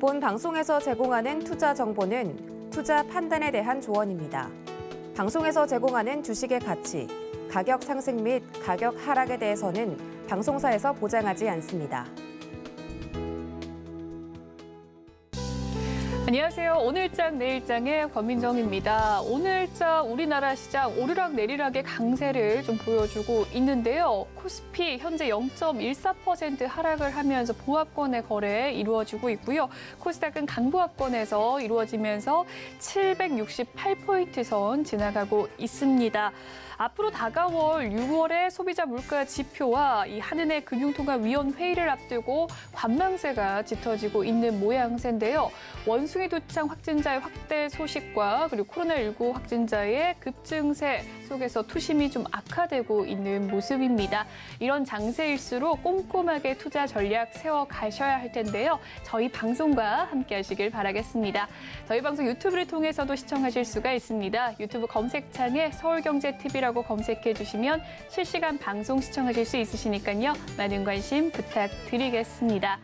본 방송에서 제공하는 투자 정보는 투자 판단에 대한 조언입니다. 방송에서 제공하는 주식의 가치, 가격 상승 및 가격 하락에 대해서는 방송사에서 보장하지 않습니다. 안녕하세요. 오늘장 내일장의 권민정입니다. 오늘자 우리나라 시장 오르락내리락의 강세를 좀 보여주고 있는데요. 코스피 현재 0.14% 하락을 하면서 보합권의 거래 이루어지고 있고요. 코스닥은 강보합권에서 이루어지면서 768포인트 선 지나가고 있습니다. 앞으로 다가올 6월의 소비자 물가 지표와 이 한은의 금융통화위원회의를 앞두고 관망세가 짙어지고 있는 모양새인데요. 원숭이 두창 확진자의 확대 소식과 그리고 코로나19 확진자의 급증세 속에서 투심이 좀 악화되고 있는 모습입니다. 이런 장세일수록 꼼꼼하게 투자 전략 세워가셔야 할 텐데요. 저희 방송과 함께 하시길 바라겠습니다. 저희 방송 유튜브를 통해서도 시청하실 수가 있습니다. 유튜브 검색창에 서울경제TV라고 검색해 주시면 실시간 방송 시청하실 수 있으시니까요. 많은 관심 부탁드리겠습니다.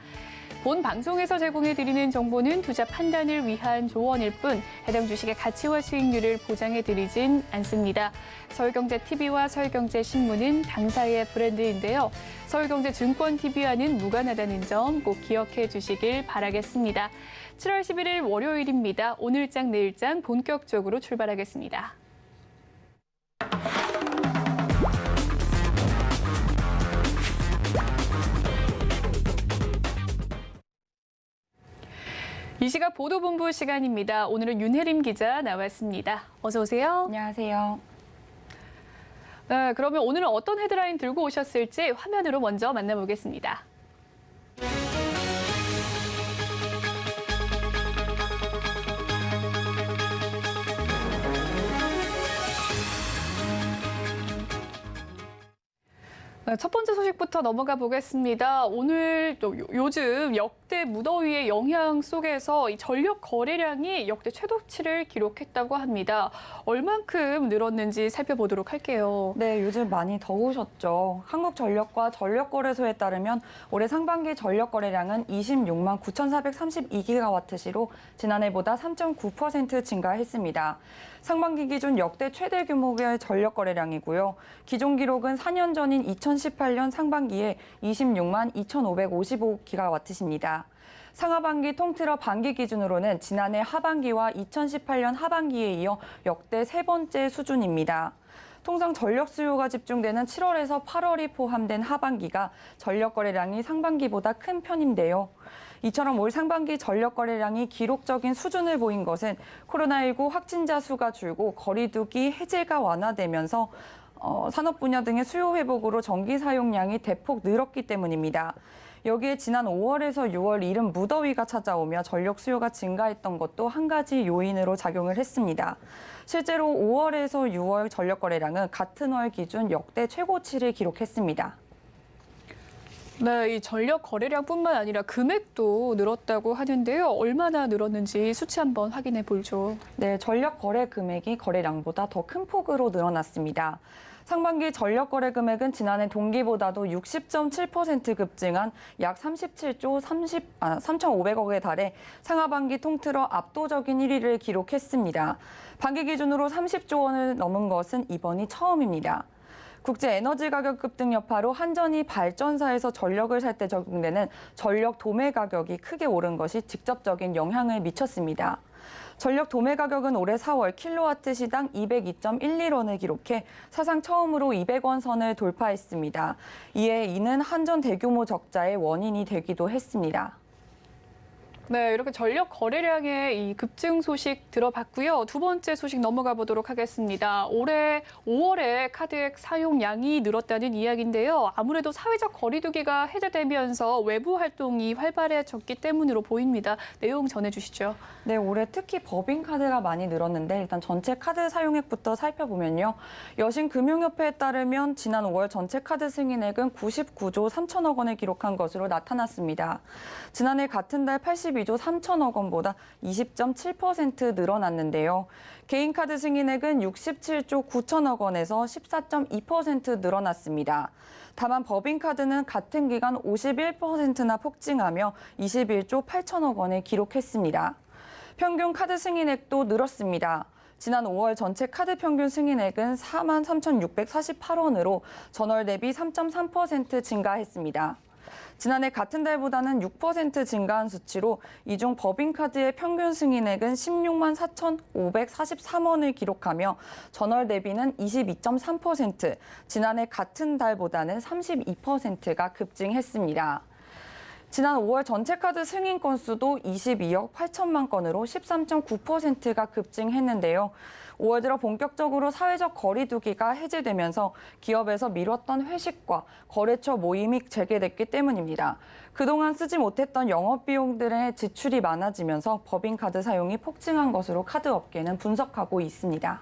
본 방송에서 제공해드리는 정보는 투자 판단을 위한 조언일 뿐 해당 주식의 가치와 수익률을 보장해드리진 않습니다. 서울경제TV와 서울경제신문은 당사의 브랜드인데요. 서울경제증권TV와는 무관하다는 점 꼭 기억해 주시길 바라겠습니다. 7월 11일 월요일입니다. 오늘장 내일장 본격적으로 출발하겠습니다. 이 시각 보도본부 시간입니다. 오늘은 윤혜림 기자 나왔습니다. 어서 오세요. 안녕하세요. 네, 그러면 오늘은 어떤 헤드라인 들고 오셨을지 화면으로 먼저 만나보겠습니다. 첫 번째 소식부터 넘어가 보겠습니다. 오늘 또 요즘 역대 무더위의 영향 속에서 이 전력 거래량이 역대 최고치를 기록했다고 합니다. 얼만큼 늘었는지 살펴보도록 할게요. 네, 요즘 많이 더우셨죠. 한국전력과 전력거래소에 따르면 올해 상반기 전력 거래량은 26만 9,432기가와트시로 지난해보다 3.9% 증가했습니다. 상반기 기준 역대 최대 규모의 전력 거래량이고요. 기존 기록은 4년 전인 2018년 상반기에 26만 2,555기가와트십니다. 상하반기 통틀어 반기 기준으로는 지난해 하반기와 2018년 하반기에 이어 역대 세 번째 수준입니다. 통상 전력 수요가 집중되는 7월에서 8월이 포함된 하반기가 전력 거래량이 상반기보다 큰 편인데요. 이처럼 올 상반기 전력 거래량이 기록적인 수준을 보인 것은 코로나19 확진자 수가 줄고 거리두기 해제가 완화되면서 산업 분야 등의 수요 회복으로 전기 사용량이 대폭 늘었기 때문입니다. 여기에 지난 5월에서 6월 이른 무더위가 찾아오며 전력 수요가 증가했던 것도 한 가지 요인으로 작용을 했습니다. 실제로 5월에서 6월 전력 거래량은 같은 월 기준 역대 최고치를 기록했습니다. 네, 이 전력 거래량뿐만 아니라 금액도 늘었다고 하는데요. 얼마나 늘었는지 수치 한번 확인해 보죠. 네, 전력 거래 금액이 거래량보다 더 큰 폭으로 늘어났습니다. 상반기 전력 거래 금액은 지난해 동기보다도 60.7% 급증한 약 37조 3,500억에 달해 상하반기 통틀어 압도적인 1위를 기록했습니다. 반기 기준으로 30조 원을 넘은 것은 이번이 처음입니다. 국제 에너지 가격 급등 여파로 한전이 발전사에서 전력을 살 때 적용되는 전력 도매 가격이 크게 오른 것이 직접적인 영향을 미쳤습니다. 전력 도매 가격은 올해 4월 킬로와트 시당 202.11원을 기록해 사상 처음으로 200원 선을 돌파했습니다. 이는 한전 대규모 적자의 원인이 되기도 했습니다. 네, 이렇게 전력 거래량의 이 급증 소식 들어봤고요. 두 번째 소식 넘어가 보도록 하겠습니다. 올해 5월에 카드액 사용량이 늘었다는 이야기인데요. 아무래도 사회적 거리두기가 해제되면서 외부 활동이 활발해졌기 때문으로 보입니다. 내용 전해주시죠. 네, 올해 특히 법인카드가 많이 늘었는데 일단 전체 카드 사용액부터 살펴보면요. 여신금융협회에 따르면 지난 5월 전체 카드 승인액은 99조 3천억 원을 기록한 것으로 나타났습니다. 지난해 같은 달 81 32조 3천억 원보다 20.7% 늘어났는데요. 개인카드 승인액은 67조 9천억 원에서 14.2% 늘어났습니다. 다만 법인카드는 같은 기간 51%나 폭증하며 21조 8천억 원을 기록했습니다. 평균 카드 승인액도 늘었습니다. 지난 5월 전체 카드 평균 승인액은 43,648원으로 전월 대비 3.3% 증가했습니다. 지난해 같은 달보다는 6% 증가한 수치로 이 중 법인카드의 평균 승인액은 16만 4,543원을 기록하며 전월 대비는 22.3%, 지난해 같은 달보다는 32%가 급증했습니다. 지난 5월 전체 카드 승인 건수도 22억 8천만 건으로 13.9%가 급증했는데요. 5월 들어 본격적으로 사회적 거리 두기가 해제되면서 기업에서 미뤘던 회식과 거래처 모임이 재개됐기 때문입니다. 그동안 쓰지 못했던 영업비용들의 지출이 많아지면서 법인카드 사용이 폭증한 것으로 카드업계는 분석하고 있습니다.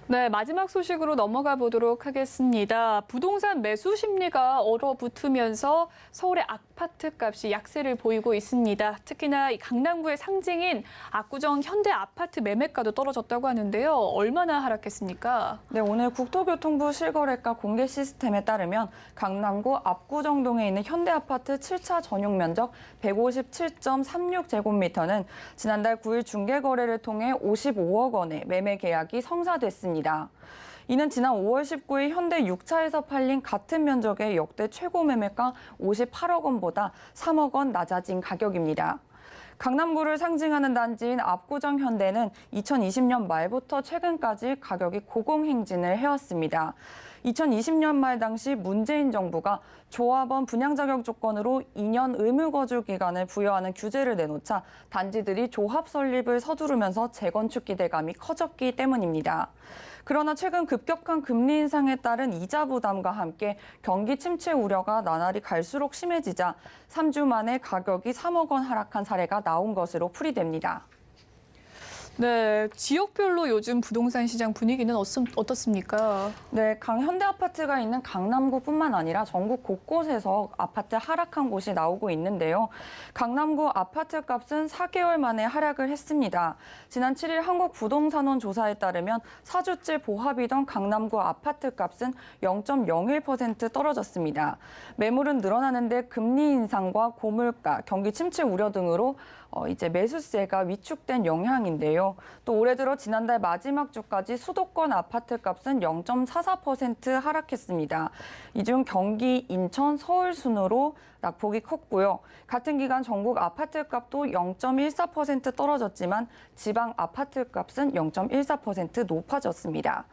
네, 마지막 소식으로 넘어가 보도록 하겠습니다. 부동산 매수 심리가 얼어붙으면서 서울의 아파트 값이 약세를 보이고 있습니다. 특히나 이 강남구의 상징인 압구정 현대 아파트 매매가도 떨어졌다고 하는데요. 얼마나 하락했습니까? 네, 오늘 국토교통부 실거래가 공개 시스템에 따르면 강남구 압구정동에 있는 현대 아파트 7차 전용 면적 157.36제곱미터는 지난달 9일 중개 거래를 통해 55억 원의 매매 계약이 성사됐습니다. 이는 지난 5월 19일 현대 6차에서 팔린 같은 면적의 역대 최고 매매가 58억 원보다 3억 원 낮아진 가격입니다. 강남구를 상징하는 단지인 압구정 현대는 2020년 말부터 최근까지 가격이 고공행진을 해왔습니다. 2020년 말 당시 문재인 정부가 조합원 분양 자격 조건으로 2년 의무 거주 기간을 부여하는 규제를 내놓자 단지들이 조합 설립을 서두르면서 재건축 기대감이 커졌기 때문입니다. 그러나 최근 급격한 금리 인상에 따른 이자 부담과 함께 경기 침체 우려가 나날이 갈수록 심해지자 3주 만에 가격이 3억 원 하락한 사례가 나온 것으로 풀이됩니다. 네, 지역별로 요즘 부동산 시장 분위기는 어떻습니까? 네, 현대아파트가 있는 강남구뿐만 아니라 전국 곳곳에서 아파트 하락한 곳이 나오고 있는데요. 강남구 아파트 값은 4개월 만에 하락을 했습니다. 지난 7일 한국부동산원 조사에 따르면 4주째 보합이던 강남구 아파트 값은 0.01% 떨어졌습니다. 매물은 늘어나는데 금리 인상과 고물가, 경기 침체 우려 등으로 이제 매수세가 위축된 영향인데요. 또 올해 들어 지난달 마지막 주까지 수도권 아파트 값은 0.44% 하락했습니다. 이 중 경기, 인천, 서울 순으로 낙폭이 컸고요. 같은 기간 전국 아파트 값도 0.14% 떨어졌지만 지방 아파트 값은 0.14% 높아졌습니다.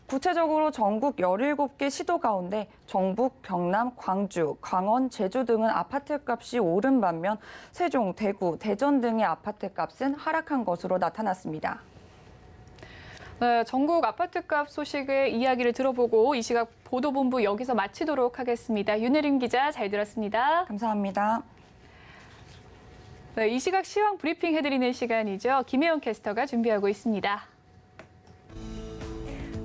구체적으로 전국 17개 시도 가운데 전북, 경남, 광주, 강원, 제주 등은 아파트 값이 오른 반면 세종, 대구, 대전 등의 아파트 값은 하락한 것으로 나타났습니다. 네, 전국 아파트값 소식의 이야기를 들어보고 이 시각 보도본부 여기서 마치도록 하겠습니다. 윤혜림 기자 잘 들었습니다. 감사합니다. 네, 이 시각 시황 브리핑 해드리는 시간이죠. 김혜영 캐스터가 준비하고 있습니다.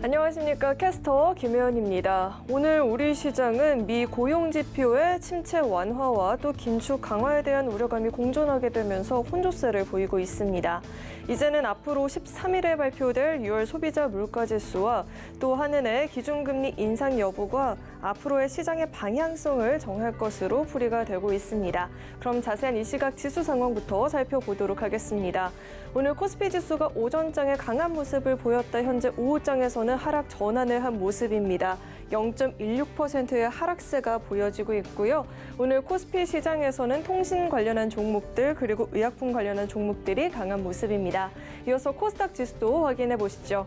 안녕하십니까. 캐스터 김혜연입니다. 오늘 우리 시장은 미 고용지표의 침체 완화와 또 긴축 강화에 대한 우려감이 공존하게 되면서 혼조세를 보이고 있습니다. 이제는 앞으로 13일에 발표될 6월 소비자 물가지수와 또 한은의 기준금리 인상 여부가 앞으로의 시장의 방향성을 정할 것으로 풀이가 되고 있습니다. 그럼 자세한 이 시각 지수 상황부터 살펴보도록 하겠습니다. 오늘 코스피 지수가 오전장에 강한 모습을 보였다 현재 오후장에서는 하락 전환을 한 모습입니다. 0.16%의 하락세가 보여지고 있고요. 오늘 코스피 시장에서는 통신 관련한 종목들 그리고 의약품 관련한 종목들이 강한 모습입니다. 이어서 코스닥 지수도 확인해 보시죠.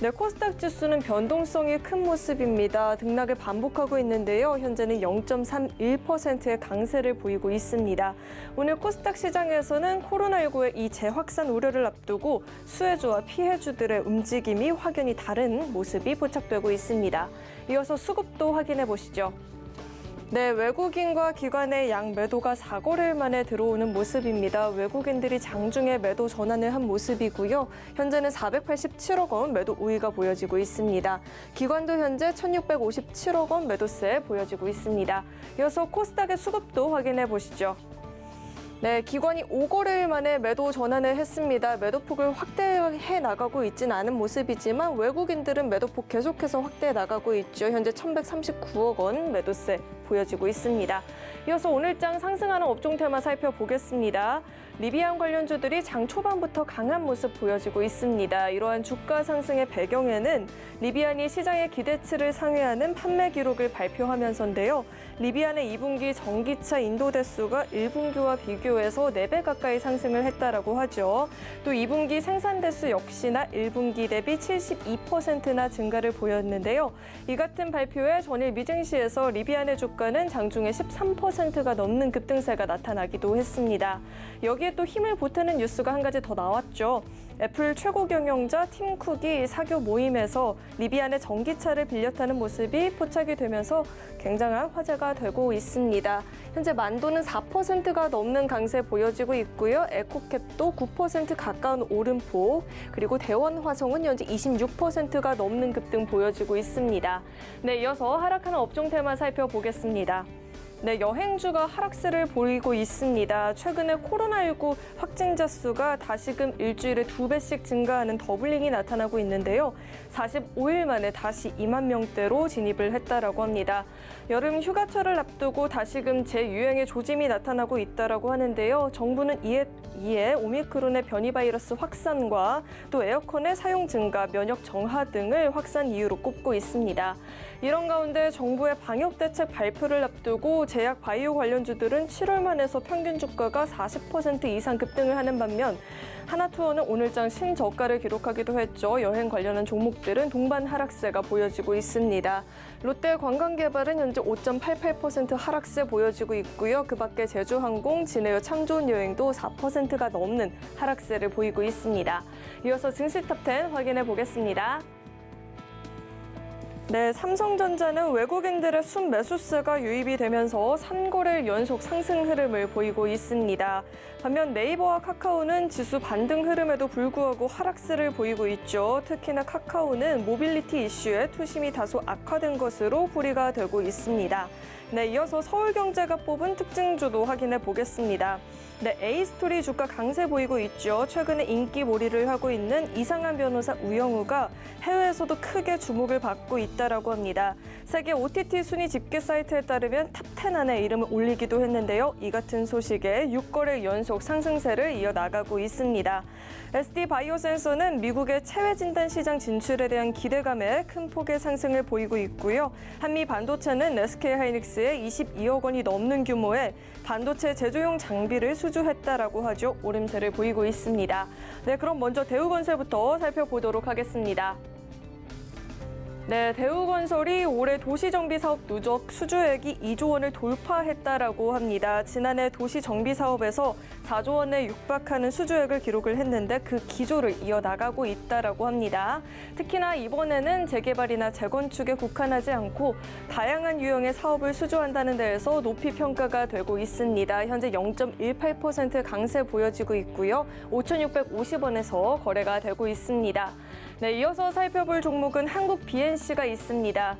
네, 코스닥 지수는 변동성이 큰 모습입니다. 등락을 반복하고 있는데요. 현재는 0.31%의 강세를 보이고 있습니다. 오늘 코스닥 시장에서는 코로나19의 이 재확산 우려를 앞두고 수혜주와 피해주들의 움직임이 확연히 다른 모습이 포착되고 있습니다. 이어서 수급도 확인해 보시죠. 네, 외국인과 기관의 양 매도가 4거래일 만에 들어오는 모습입니다. 외국인들이 장중에 매도 전환을 한 모습이고요. 현재는 487억 원 매도 우위가 보여지고 있습니다. 기관도 현재 1,657억 원 매도세 보여지고 있습니다. 이어서 코스닥의 수급도 확인해 보시죠. 네, 기관이 5거래일 만에 매도 전환을 했습니다. 매도폭을 확대해 나가고 있지는 않은 모습이지만 외국인들은 매도폭 계속해서 확대해 나가고 있죠. 현재 1,139억 원 매도세 보여지고 있습니다. 이어서 오늘장 상승하는 업종 테마 살펴보겠습니다. 리비안 관련주들이 장 초반부터 강한 모습 보여지고 있습니다. 이러한 주가 상승의 배경에는 리비안이 시장의 기대치를 상회하는 판매 기록을 발표하면서인데요. 리비안의 2분기 전기차 인도 대수가 1분기와 비교해서 4배 가까이 상승을 했다라고 하죠. 또 2분기 생산 대수 역시나 1분기 대비 72%나 증가를 보였는데요. 이 같은 발표에 전일 미증시에서 리비안의 주가는 장중에 13%가 넘는 급등세가 나타나기도 했습니다. 여기에 또 힘을 보태는 뉴스가 한 가지 더 나왔죠. 애플 최고 경영자 팀 쿡이 사교 모임에서 리비안의 전기차를 빌려 타는 모습이 포착이 되면서 굉장한 화제가 되고 있습니다. 현재 만도는 4%가 넘는 강세 보여지고 있고요. 에코캡도 9% 가까운 오름폭, 그리고 대원화성은 현재 26%가 넘는 급등 보여지고 있습니다. 네, 이어서 하락하는 업종 테마 살펴보겠습니다. 네, 여행주가 하락세를 보이고 있습니다. 최근에 코로나19 확진자 수가 다시금 일주일에 2배씩 증가하는 더블링이 나타나고 있는데요. 45일 만에 다시 2만 명대로 진입을 했다라고 합니다. 여름 휴가철을 앞두고 다시금 재유행의 조짐이 나타나고 있다라고 하는데요. 정부는 이에 오미크론의 변이 바이러스 확산과 또 에어컨의 사용 증가, 면역 정하 등을 확산 이유로 꼽고 있습니다. 이런 가운데 정부의 방역 대책 발표를 앞두고 제약 바이오 관련주들은 7월 말에서 평균 주가가 40% 이상 급등을 하는 반면 하나투어는 오늘장 신저가를 기록하기도 했죠. 여행 관련한 종목들은 동반 하락세가 보여지고 있습니다. 롯데 관광개발은 현재 5.88% 하락세 보여지고 있고요. 그 밖에 제주항공, 진에어 참좋은여행도 4%가 넘는 하락세를 보이고 있습니다. 이어서 증시 탑10 확인해 보겠습니다. 네, 삼성전자는 외국인들의 순매수세가 유입이 되면서 3거래일 연속 상승 흐름을 보이고 있습니다. 반면 네이버와 카카오는 지수 반등 흐름에도 불구하고 하락세를 보이고 있죠. 특히나 카카오는 모빌리티 이슈에 투심이 다소 악화된 것으로 풀이가 되고 있습니다. 네, 이어서 서울경제가 뽑은 특징주도 확인해 보겠습니다. 네, A스토리 주가 강세 보이고 있죠. 최근에 인기몰이를 하고 있는 이상한 변호사 우영우가 해외에서도 크게 주목을 받고 있다라고 합니다. 세계 OTT 순위 집계 사이트에 따르면 탑10 안에 이름을 올리기도 했는데요. 이 같은 소식에 6거래일 연속 상승세를 이어나가고 있습니다. SD 바이오센서는 미국의 체외 진단 시장 진출에 대한 기대감에 큰 폭의 상승을 보이고 있고요. 한미 반도체는 SK하이닉스에 22억 원이 넘는 규모의 반도체 제조용 장비를 수주했다라고 하죠. 오름세를 보이고 있습니다. 네, 그럼 먼저 대우건설부터 살펴보도록 하겠습니다. 네, 대우건설이 올해 도시정비 사업 누적 수주액이 2조 원을 돌파했다라고 합니다. 지난해 도시정비 사업에서 4조 원에 육박하는 수주액을 기록을 했는데 그 기조를 이어나가고 있다라고 합니다. 특히나 이번에는 재개발이나 재건축에 국한하지 않고 다양한 유형의 사업을 수주한다는 데에서 높이 평가가 되고 있습니다. 현재 0.18% 강세 보여지고 있고요. 5,650원에서 거래가 되고 있습니다. 네, 이어서 살펴볼 종목은 한국 BNC가 있습니다.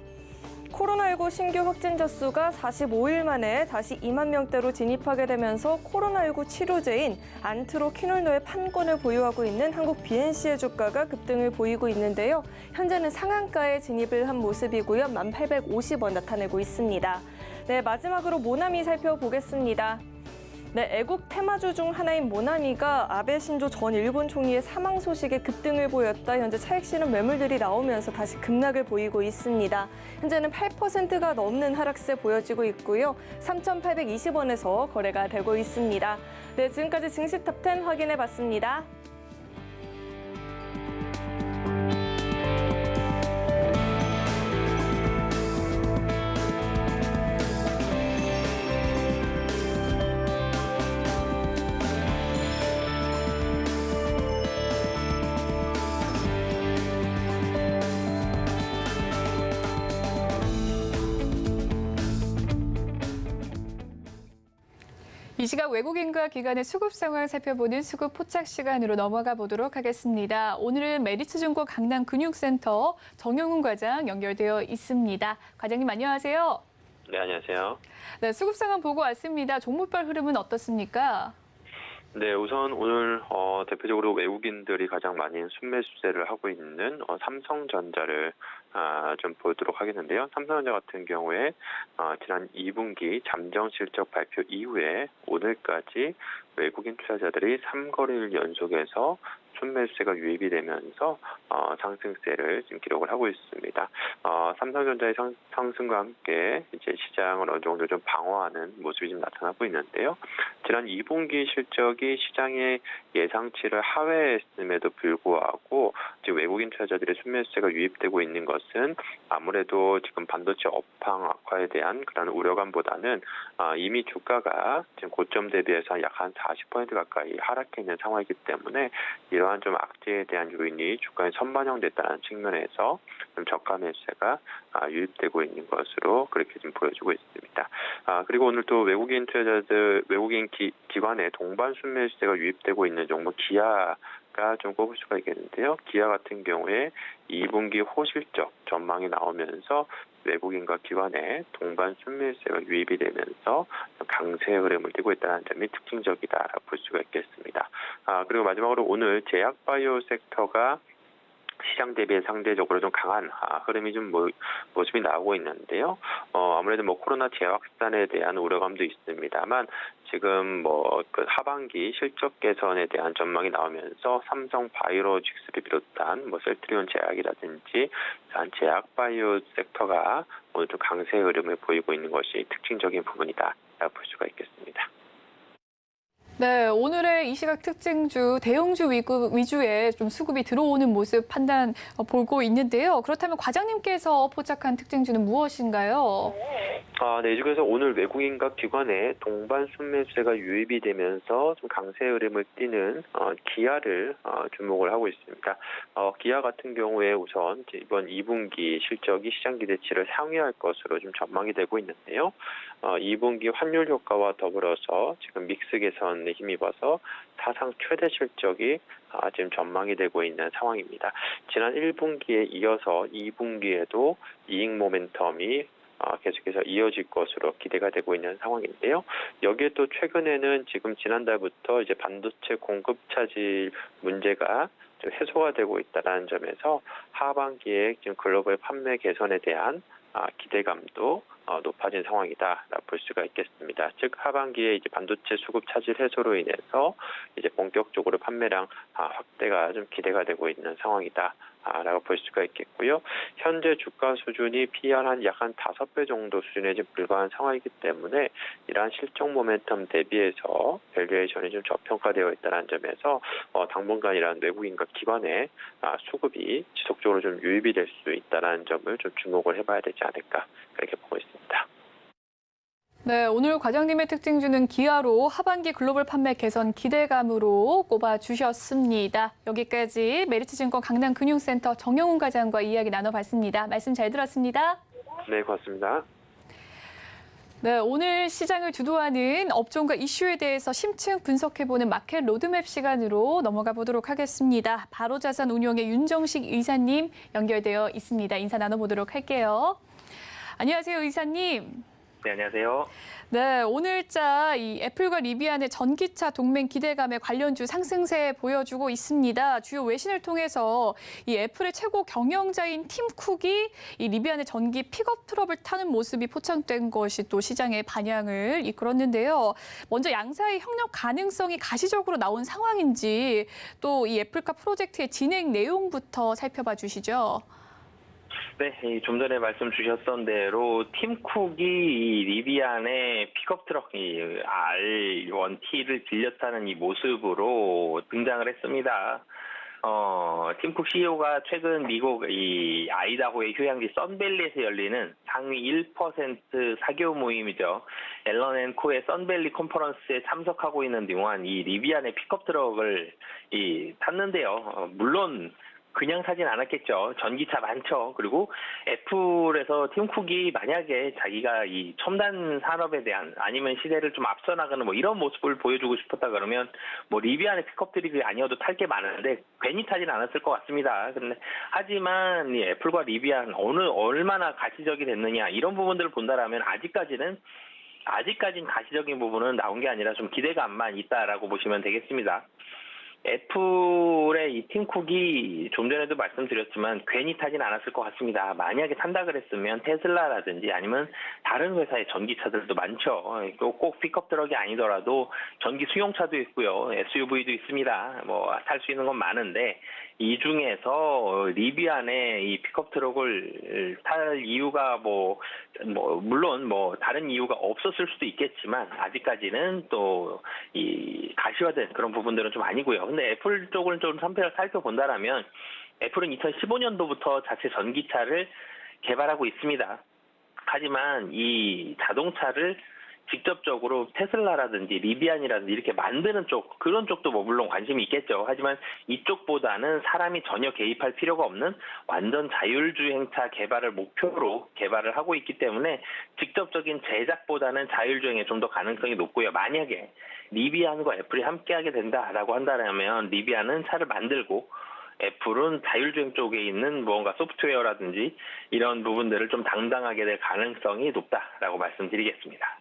코로나19 신규 확진자 수가 45일 만에 다시 2만 명대로 진입하게 되면서 코로나19 치료제인 안트로퀴놀로의 판권을 보유하고 있는 한국 BNC의 주가가 급등을 보이고 있는데요. 현재는 상한가에 진입을 한 모습이고요. 1,850원 나타내고 있습니다. 네, 마지막으로 모나미 살펴보겠습니다. 네, 애국 테마주 중 하나인 모나미가 아베 신조 전 일본 총리의 사망 소식에 급등을 보였다. 현재 차익 실현 매물들이 나오면서 다시 급락을 보이고 있습니다. 현재는 8%가 넘는 하락세 보여지고 있고요. 3,820원에서 거래가 되고 있습니다. 네, 지금까지 증시 탑10 확인해 봤습니다. 이 시각 외국인과 기관의 수급 상황 살펴보는 수급 포착 시간으로 넘어가 보도록 하겠습니다. 오늘은 메리츠증권 강남금융센터 정영훈 과장 연결되어 있습니다. 과장님 안녕하세요. 네, 안녕하세요. 네, 수급 상황 보고 왔습니다. 종목별 흐름은 어떻습니까? 네, 우선 오늘 대표적으로 외국인들이 가장 많이 순매수세를 하고 있는 삼성전자를 좀 보도록 하겠는데요. 삼성전자 같은 경우에 지난 2분기 잠정 실적 발표 이후에 오늘까지 외국인 투자자들이 3거래일 연속해서 순매수세가 유입이 되면서 상승세를 지금 기록을 하고 있습니다. 삼성전자의 상승과 함께 이제 시장을 어느 정도 좀 방어하는 모습이 좀 나타나고 있는데요. 지난 2분기 실적이 시장의 예상치를 하회했음에도 불구하고 지금 외국인 투자자들의 순매수세가 유입되고 있는 것은 아무래도 지금 반도체 업황 악화에 대한 그런 우려감보다는 이미 주가가 지금 고점 대비해서 약 한 40% 가까이 하락해 있는 상황이기 때문에 이러한 좀 악재에 대한 요인이 주가에 선반영됐다는 측면에서 좀 저가 매수세가 유입되고 있는 것으로 그렇게 좀 보여주고 있습니다. 그리고 오늘 또 외국인 투자자들, 외국인 기관의 동반 순매수세가 유입되고 있는 종목 기아가 좀 꼽을 수가 있겠는데요. 기아 같은 경우에 2분기 호실적 전망이 나오면서 외국인과 기관의 동반 순매수세가 유입이 되면서 강세 흐름을 띠고 있다는 점이 특징적이다라고 볼 수가 있겠습니다. 그리고 마지막으로 오늘 제약바이오 섹터가 시장 대비해 상대적으로 좀 강한 흐름이 좀 모습이 나오고 있는데요. 아무래도 코로나 재확산에 대한 우려감도 있습니다만 지금 그 하반기 실적 개선에 대한 전망이 나오면서 삼성 바이오로직스를 비롯한 셀트리온 제약이라든지 제약 바이오 섹터가 오늘 좀 강세 흐름을 보이고 있는 것이 특징적인 부분이다라고 볼 수가 있겠습니다. 네, 오늘의 이 시각 특징주 대형주 위주의 좀 수급이 들어오는 모습 보고 있는데요. 그렇다면 과장님께서 포착한 특징주는 무엇인가요? 네, 이 중에서 오늘 외국인과 기관의 동반 순매수세가 유입이 되면서 좀 강세 흐름을 띠는 기아를 주목을 하고 있습니다. 기아 같은 경우에 우선 이번 2분기 실적이 시장 기대치를 상회할 것으로 좀 전망이 되고 있는데요. 2분기 환율 효과와 더불어서 지금 믹스 개선에 힘입어서 사상 최대 실적이 지금 전망이 되고 있는 상황입니다. 지난 1분기에 이어서 2분기에도 이익 모멘텀이 계속해서 이어질 것으로 기대가 되고 있는 상황인데요. 여기에 또 최근에는 지금 지난달부터 이제 반도체 공급 차질 문제가 좀 해소가 되고 있다는 점에서 하반기에 지금 글로벌 판매 개선에 대한 기대감도 높아진 상황이다라고 볼 수가 있겠습니다. 즉 하반기에 이제 반도체 수급 차질 해소로 인해서 이제 본격적으로 판매량 확대가 좀 기대가 되고 있는 상황이다. 라고 볼 수가 있겠고요. 현재 주가 수준이 PER 약 한 5배 정도 수준에 불과한 상황이기 때문에 이러한 실적 모멘텀 대비해서 밸류에이션이 좀 저평가되어 있다는 점에서 당분간 이러한 외국인과 기관의 수급이 지속적으로 좀 유입이 될 수 있다는 점을 좀 주목을 해봐야 되지 않을까 그렇게 보고 있습니다. 네, 오늘 과장님의 특징주는 기아로 하반기 글로벌 판매 개선 기대감으로 꼽아주셨습니다. 여기까지 메리츠증권 강남금융센터 정영훈 과장과 이야기 나눠봤습니다. 말씀 잘 들었습니다. 네, 고맙습니다. 네, 오늘 시장을 주도하는 업종과 이슈에 대해서 심층 분석해보는 마켓 로드맵 시간으로 넘어가 보도록 하겠습니다. 바로자산운용의 윤정식 이사님 연결되어 있습니다. 인사 나눠보도록 할게요. 안녕하세요, 이사님. 네, 안녕하세요. 네, 오늘자 이 애플과 리비안의 전기차 동맹 기대감에 관련주 상승세 보여주고 있습니다. 주요 외신을 통해서 이 애플의 최고 경영자인 팀 쿡이 이 리비안의 전기 픽업 트럭을 타는 모습이 포착된 것이 또 시장의 반향을 이끌었는데요. 먼저 양사의 협력 가능성이 가시적으로 나온 상황인지 또 이 애플카 프로젝트의 진행 내용부터 살펴봐 주시죠. 네, 좀 전에 말씀 주셨던 대로 팀 쿡이 이 리비안의 픽업 트럭 R1T를 빌려 타는 이 모습으로 등장을 했습니다. 팀 쿡 CEO가 최근 미국 이 아이다호의 휴양지 선밸리에서 열리는 상위 1% 사교 모임이죠. 앨런 앤 코의 선밸리 컨퍼런스에 참석하고 있는 동안 이 리비안의 픽업 트럭을 탔는데요. 물론 그냥 사진 않았겠죠. 전기차 많죠. 그리고 애플에서 팀 쿡이 만약에 자기가 이 첨단 산업에 대한 아니면 시대를 좀 앞서 나가는 이런 모습을 보여주고 싶었다 그러면 리비안의 픽업 트럭이 아니어도 탈 게 많은데 괜히 타진 않았을 것 같습니다. 근데 하지만 이 애플과 리비안 얼마나 가시적이 됐느냐 이런 부분들을 본다라면 아직까지는 아직까지는 가시적인 부분은 나온 게 아니라 좀 기대감만 있다라고 보시면 되겠습니다. 애플의 이 팀쿡이 좀 전에도 말씀드렸지만 괜히 타진 않았을 것 같습니다. 만약에 탄다 그랬으면 테슬라라든지 아니면 다른 회사의 전기차들도 많죠. 꼭 픽업 트럭이 아니더라도 전기 수용차도 있고요. SUV도 있습니다. 뭐 탈 수 있는 건 많은데 이 중에서 리비안의 이 픽업 트럭을 탈 이유가 물론 다른 이유가 없었을 수도 있겠지만 아직까지는 또 이 가시화된 그런 부분들은 좀 아니고요. 근데 애플 쪽을 좀 살펴본다라면 애플은 2015년도부터 자체 전기차를 개발하고 있습니다. 하지만 이 자동차를 직접적으로 테슬라라든지 리비안이라든지 이렇게 만드는 쪽, 그런 쪽도 물론 관심이 있겠죠. 하지만 이쪽보다는 사람이 전혀 개입할 필요가 없는 완전 자율주행차 개발을 목표로 개발을 하고 있기 때문에 직접적인 제작보다는 자율주행에 좀 더 가능성이 높고요. 만약에 리비안과 애플이 함께하게 된다라고 한다면 리비안은 차를 만들고 애플은 자율주행 쪽에 있는 무언가 소프트웨어라든지 이런 부분들을 좀 담당하게 될 가능성이 높다라고 말씀드리겠습니다.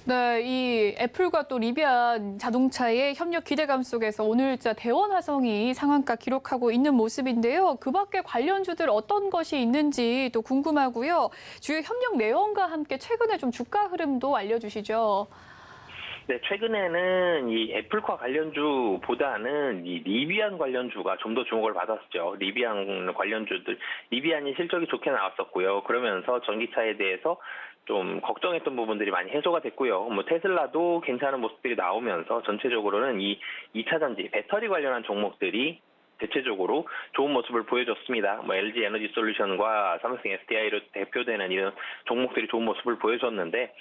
네, 이 애플과 또 리비안 자동차의 협력 기대감 속에서 오늘자 대원화성이 상한가 기록하고 있는 모습인데요. 그 밖에 관련주들 어떤 것이 있는지 또 궁금하고요. 주요 협력 내용과 함께 최근에 좀 주가 흐름도 알려주시죠. 네, 최근에는 이 애플과 관련주보다는 이 리비안 관련주가 좀 더 주목을 받았죠. 리비안 관련주들, 리비안이 실적이 좋게 나왔었고요. 그러면서 전기차에 대해서 좀 걱정했던 부분들이 많이 해소가 됐고요. 테슬라도 괜찮은 모습들이 나오면서 전체적으로는 이 2차 전지, 배터리 관련한 종목들이 대체적으로 좋은 모습을 보여줬습니다. LG 에너지 솔루션과 삼성 SDI로 대표되는 이런 종목들이 좋은 모습을 보여줬는데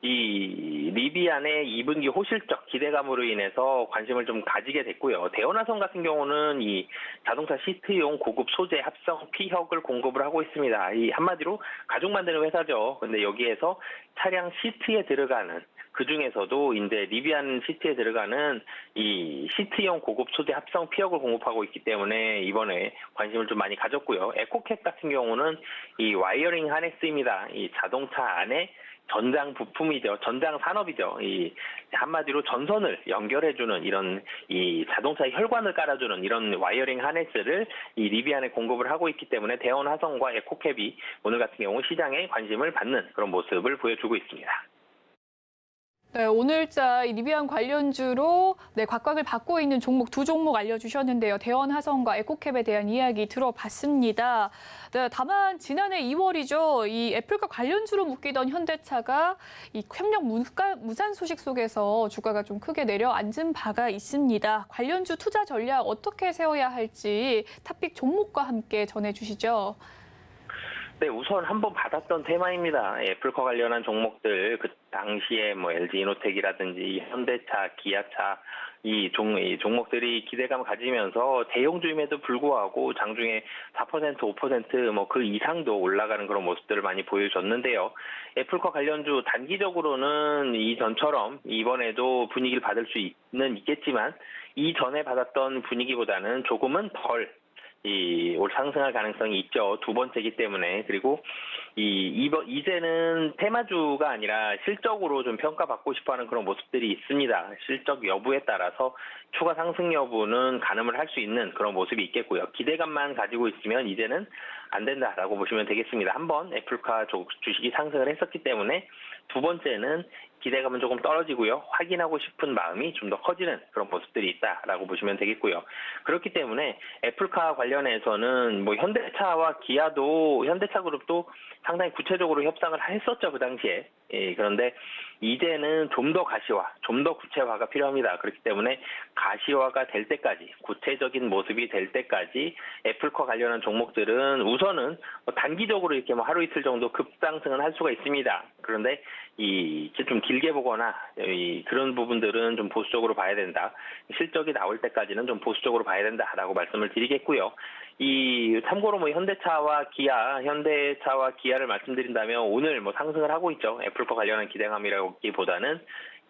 이 리비안의 2분기 호실적 기대감으로 인해서 관심을 좀 가지게 됐고요. 대원화성 같은 경우는 이 자동차 시트용 고급 소재 합성 피혁을 공급을 하고 있습니다. 이 한마디로 가죽 만드는 회사죠. 근데 여기에서 차량 시트에 들어가는 그 중에서도 이제 리비안 시트에 들어가는 이 시트용 고급 소재 합성 피혁을 공급하고 있기 때문에 이번에 관심을 좀 많이 가졌고요. 에코캡 같은 경우는 이 와이어링 하네스입니다. 이 자동차 안에 전장 부품이죠. 전장 산업이죠. 이 한마디로 전선을 연결해주는 이런 이 자동차 혈관을 깔아주는 이런 와이어링 하네스를 이 리비안에 공급을 하고 있기 때문에 대원화성과 에코캡이 오늘 같은 경우 시장에 관심을 받는 그런 모습을 보여주고 있습니다. 네, 오늘자 이 리비안 관련주로 각광을 받고 있는 종목 두 종목 알려주셨는데요. 대원화성과 에코캡에 대한 이야기 들어봤습니다. 네, 다만 지난해 2월이죠. 이 애플과 관련주로 묶이던 현대차가 이 협력 무산 소식 속에서 주가가 좀 크게 내려앉은 바가 있습니다. 관련주 투자 전략 어떻게 세워야 할지 탑픽 종목과 함께 전해주시죠. 네, 우선 한번 받았던 테마입니다. 애플과 관련한 종목들, 그 당시에 LG 이노텍이라든지 현대차, 기아차, 이 종목들이 기대감을 가지면서 대형주임에도 불구하고 장중에 4%, 5% 그 이상도 올라가는 그런 모습들을 많이 보여줬는데요. 애플과 관련주 단기적으로는 이전처럼 이번에도 분위기를 받을 수 있겠지만 이전에 받았던 분위기보다는 조금은 덜 올 상승할 가능성이 있죠. 두 번째이기 때문에. 그리고 이제는 테마주가 아니라 실적으로 좀 평가받고 싶어하는 그런 모습들이 있습니다. 실적 여부에 따라서 추가 상승 여부는 가늠을 할 수 있는 그런 모습이 있겠고요. 기대감만 가지고 있으면 이제는 안 된다라고 보시면 되겠습니다. 한번 애플카 주식이 상승을 했었기 때문에 두 번째는 기대감은 조금 떨어지고요. 확인하고 싶은 마음이 좀 더 커지는 그런 모습들이 있다라고 보시면 되겠고요. 그렇기 때문에 애플카 관련해서는 현대차와 기아도 현대차 그룹도 상당히 구체적으로 협상을 했었죠. 그 당시에. 그런데 이제는 좀 더 가시화, 좀 더 구체화가 필요합니다. 그렇기 때문에 가시화가 될 때까지, 구체적인 모습이 될 때까지 애플과 관련한 종목들은 우선은 단기적으로 이렇게 하루 이틀 정도 급상승은 할 수가 있습니다. 그런데 좀 길게 보거나 그런 부분들은 좀 보수적으로 봐야 된다. 실적이 나올 때까지는 좀 보수적으로 봐야 된다라고 말씀을 드리겠고요. 참고로 현대차와 기아를 말씀드린다면 오늘 상승을 하고 있죠. 애플과 관련한 기대감이라기보다는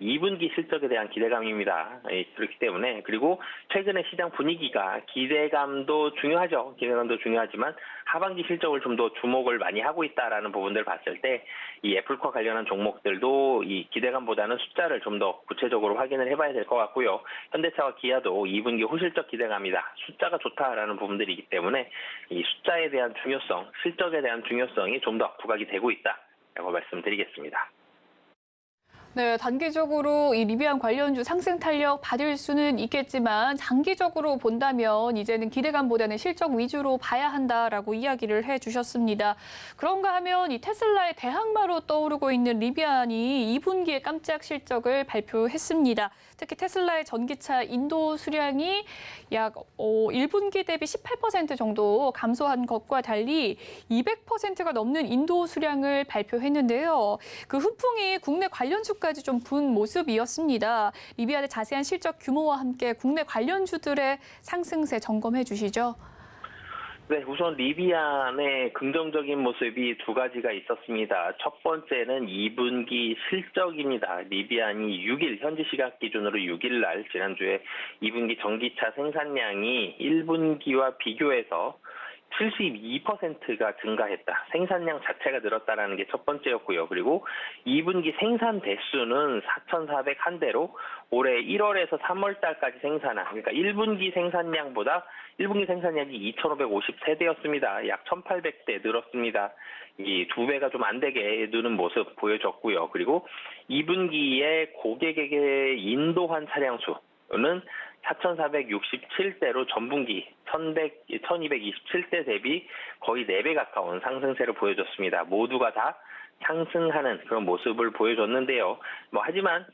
2분기 실적에 대한 기대감입니다. 그렇기 때문에 그리고 최근의 시장 분위기가 기대감도 중요하죠. 기대감도 중요하지만 하반기 실적을 좀 더 주목을 많이 하고 있다라는 부분들을 봤을 때 이 애플과 관련한 종목들도 이 기대감보다는 숫자를 좀 더 구체적으로 확인을 해봐야 될 것 같고요. 현대차와 기아도 2분기 호실적 기대감이다. 숫자가 좋다라는 부분들이기 때문에 이 숫자에 대한 중요성, 실적에 대한 중요성이 좀 더 부각이 되고 있다라고 말씀드리겠습니다. 네, 단기적으로 이 리비안 관련주 상승 탄력 받을 수는 있겠지만 장기적으로 본다면 이제는 기대감보다는 실적 위주로 봐야 한다라고 이야기를 해주셨습니다. 그런가 하면 이 테슬라의 대항마로 떠오르고 있는 리비안이 2분기에 깜짝 실적을 발표했습니다. 특히 테슬라의 전기차 인도 수량이 약 1분기 대비 18% 정도 감소한 것과 달리 200%가 넘는 인도 수량을 발표했는데요. 그 훈풍이 국내 관련주까지 좀 분 모습이었습니다. 리비안의 자세한 실적 규모와 함께 국내 관련주들의 상승세 점검해 주시죠. 네, 우선 리비안의 긍정적인 모습이 두 가지가 있었습니다. 첫 번째는 2분기 실적입니다. 리비안이 6일, 현지 시각 기준으로 6일 날 지난주에 2분기 전기차 생산량이 1분기와 비교해서 72%가 증가했다. 생산량 자체가 늘었다라는 게 첫 번째였고요. 그리고 2분기 생산 대수는 4,401대로 올해 1월에서 3월 달까지 생산한, 그러니까 1분기 생산량보다 1분기 생산량이 2,553대였습니다. 약 1,800대 늘었습니다. 이 2배가 좀 안 되게 느는 모습 보여줬고요. 그리고 2분기에 고객에게 인도한 차량 수는 4,467대로 전분기 1,227대 대비 거의 4배 가까운 상승세를 보여줬습니다. 모두가 다 상승하는 그런 모습을 보여줬는데요. 하지만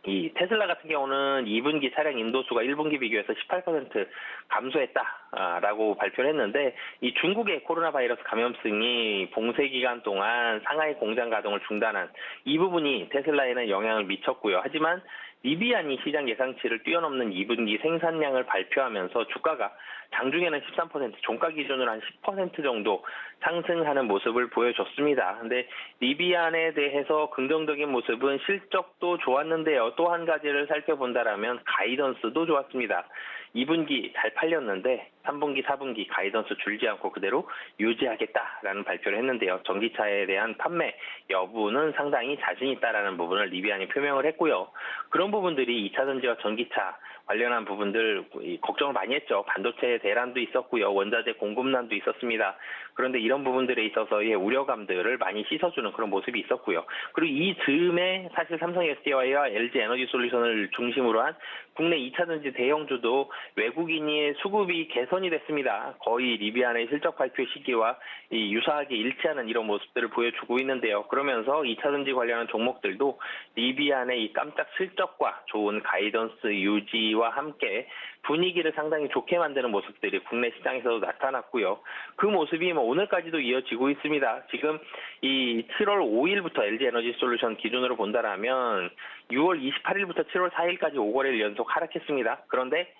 이 테슬라 같은 경우는 2분기 차량 인도수가 1분기 비교해서 18% 감소했다라고 발표를 했는데 이 중국의 코로나 바이러스 감염증이 봉쇄 기간 동안 상하이 공장 가동을 중단한 이 부분이 테슬라에는 영향을 미쳤고요. 하지만 리비안이 시장 예상치를 뛰어넘는 2분기 생산량을 발표하면서 주가가 장중에는 13%, 종가 기준으로 한 10% 정도 상승하는 모습을 보여줬습니다. 근데 리비안에 대해서 긍정적인 모습은 실적도 좋았는데요. 또 한 가지를 살펴본다라면 가이던스도 좋았습니다. 2분기 잘 팔렸는데 3분기, 4분기 가이던스 줄지 않고 그대로 유지하겠다라는 발표를 했는데요. 전기차에 대한 판매 여부는 상당히 자신 있다라는 부분을 리비안이 표명을 했고요. 그런 부분들이 2차 전지와 전기차 관련한 부분들 걱정을 많이 했죠. 반도체 대란도 있었고요. 원자재 공급난도 있었습니다. 그런데 이런 부분들에 있어서의 우려감들을 많이 씻어주는 그런 모습이 있었고요. 그리고 이 즈음에 사실 삼성 SDI와 LG 에너지 솔루션을 중심으로 한 국내 2차 전지 대형주도 외국인의 수급이 개선이 됐습니다. 거의 리비안의 실적 발표 시기와 유사하게 일치하는 이런 모습들을 보여주고 있는데요. 그러면서 2차 전지 관련한 종목들도 리비안의 이 깜짝 실적과 좋은 가이던스 유지와 함께 분위기를 상당히 좋게 만드는 모습들이 국내 시장에서도 나타났고요. 그 모습이 오늘까지도 이어지고 있습니다. 지금 이 7월 5일부터 LG 에너지 솔루션 기준으로 본다라면 6월 28일부터 7월 4일까지 5거래일 연속 하락했습니다. 그런데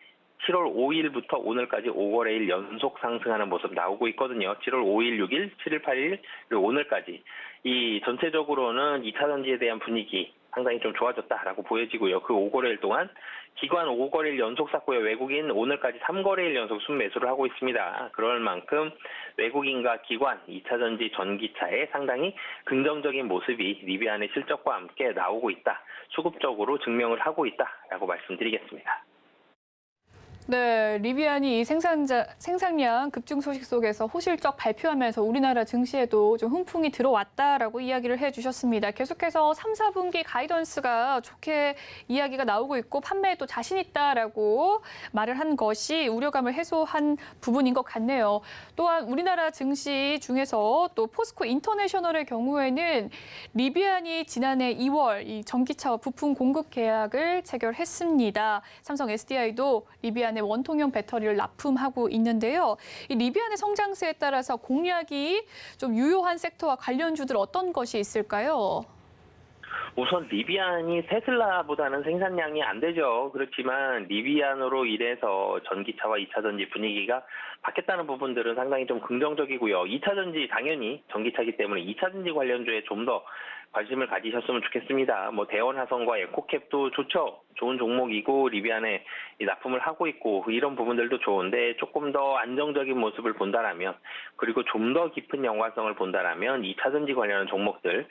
7월 5일부터 오늘까지 5거래일 연속 상승하는 모습 나오고 있거든요. 7월 5일, 6일, 7일, 8일, 그리고 오늘까지. 이 전체적으로는 2차 전지에 대한 분위기 상당히 좀 좋아졌다라고 보여지고요. 그 5거래일 동안 기관 5거래일 연속 샀고요. 외국인 오늘까지 3거래일 연속 순매수를 하고 있습니다. 그럴 만큼 외국인과 기관, 2차 전지, 전기차에 상당히 긍정적인 모습이 리비안의 실적과 함께 나오고 있다. 수급적으로 증명을 하고 있다라고 말씀드리겠습니다. 네, 리비안이 이 생산량 급증 소식 속에서 호실적 발표하면서 우리나라 증시에도 좀 훈풍이 들어왔다라고 이야기를 해주셨습니다. 계속해서 3, 4분기 가이던스가 좋게 이야기가 나오고 있고 판매에도 자신 있다라고 말을 한 것이 우려감을 해소한 부분인 것 같네요. 또한 우리나라 증시 중에서 또 포스코 인터내셔널의 경우에는 리비안이 지난해 2월 이 전기차와 부품 공급 계약을 체결했습니다. 삼성 SDI도 리비안의 원통형 배터리를 납품하고 있는데요. 이 리비안의 성장세에 따라서 공략이 좀 유효한 섹터와 관련주들 어떤 것이 있을까요? 우선 리비안이 테슬라보다는 생산량이 안 되죠. 그렇지만 리비안으로 인해서 전기차와 2차 전지 분위기가 바뀌었다는 부분들은 상당히 좀 긍정적이고요. 2차 전지 당연히 전기차이기 때문에 2차 전지 관련주에 좀 더 관심을 가지셨으면 좋겠습니다. 뭐 대원화성과 에코캡도 좋죠. 좋은 종목이고 리비안에 납품을 하고 있고 이런 부분들도 좋은데 조금 더 안정적인 모습을 본다라면 그리고 좀 더 깊은 연관성을 본다라면 2차전지 관련한 종목들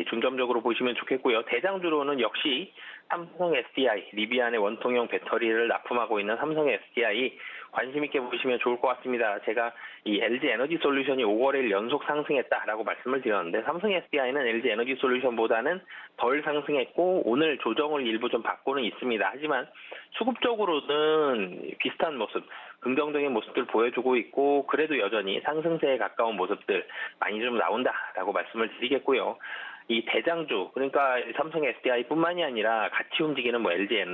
중점적으로 보시면 좋겠고요. 대장주로는 역시 삼성 SDI, 리비안의 원통형 배터리를 납품하고 있는 삼성 SDI 관심 있게 보시면 좋을 것 같습니다. 제가 이 LG 에너지 솔루션이 5거래일 연속 상승했다라고 말씀을 드렸는데 삼성 SDI는 LG 에너지 솔루션보다는 덜 상승했고 오늘 조정을 일부 좀 받고는 있습니다. 하지만 수급적으로는 비슷한 모습, 긍정적인 모습들 보여주고 있고 그래도 여전히 상승세에 가까운 모습들 많이 좀 나온다라고 말씀을 드리겠고요. 이 대장주, 그러니까 삼성 SDI뿐만이 아니라 같이 움직이는 뭐 LG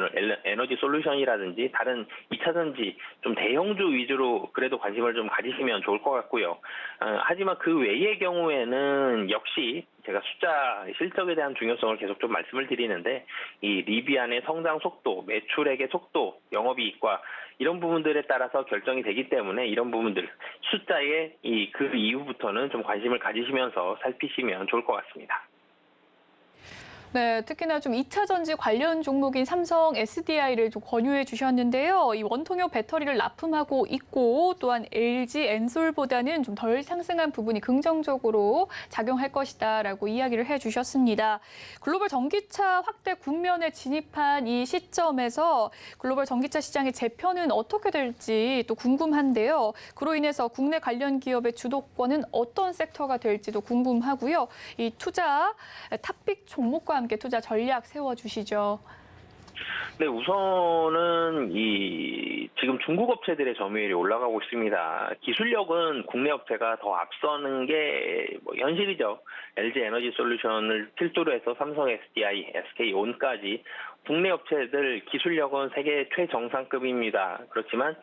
에너지 솔루션이라든지 다른 2차전지 좀 대형주 위주로 그래도 관심을 좀 가지시면 좋을 것 같고요. 하지만 그 외의 경우에는 역시 제가 숫자 실적에 대한 중요성을 계속 좀 말씀을 드리는데 이 리비안의 성장 속도, 매출액의 속도, 영업이익과 이런 부분들에 따라서 결정이 되기 때문에 이런 부분들 숫자에 그 이후부터는 좀 관심을 가지시면서 살피시면 좋을 것 같습니다. 네, 특히나 좀 2차 전지 관련 종목인 삼성 SDI를 좀 권유해 주셨는데요. 이 원통형 배터리를 납품하고 있고 또한 LG 엔솔보다는 좀 덜 상승한 부분이 긍정적으로 작용할 것이다라고 이야기를 해 주셨습니다. 글로벌 전기차 확대 국면에 진입한 이 시점에서 글로벌 전기차 시장의 재편은 어떻게 될지 또 궁금한데요. 그로 인해서 국내 관련 기업의 주도권은 어떤 섹터가 될지도 궁금하고요. 이 투자 탑픽 종목과 함께 투자 전략 세워주시죠. 네, 우선은 지금 중국 업체들의 점유율이 올라가고 있습니다. 기술력은 국내 업체가 더 앞서는 게 현실이죠. LG 에너지 솔루션을 필두로 해서 삼성 SDI, SK온까지 국내 업체들 기술력은 세계 최정상급입니다. 그렇지만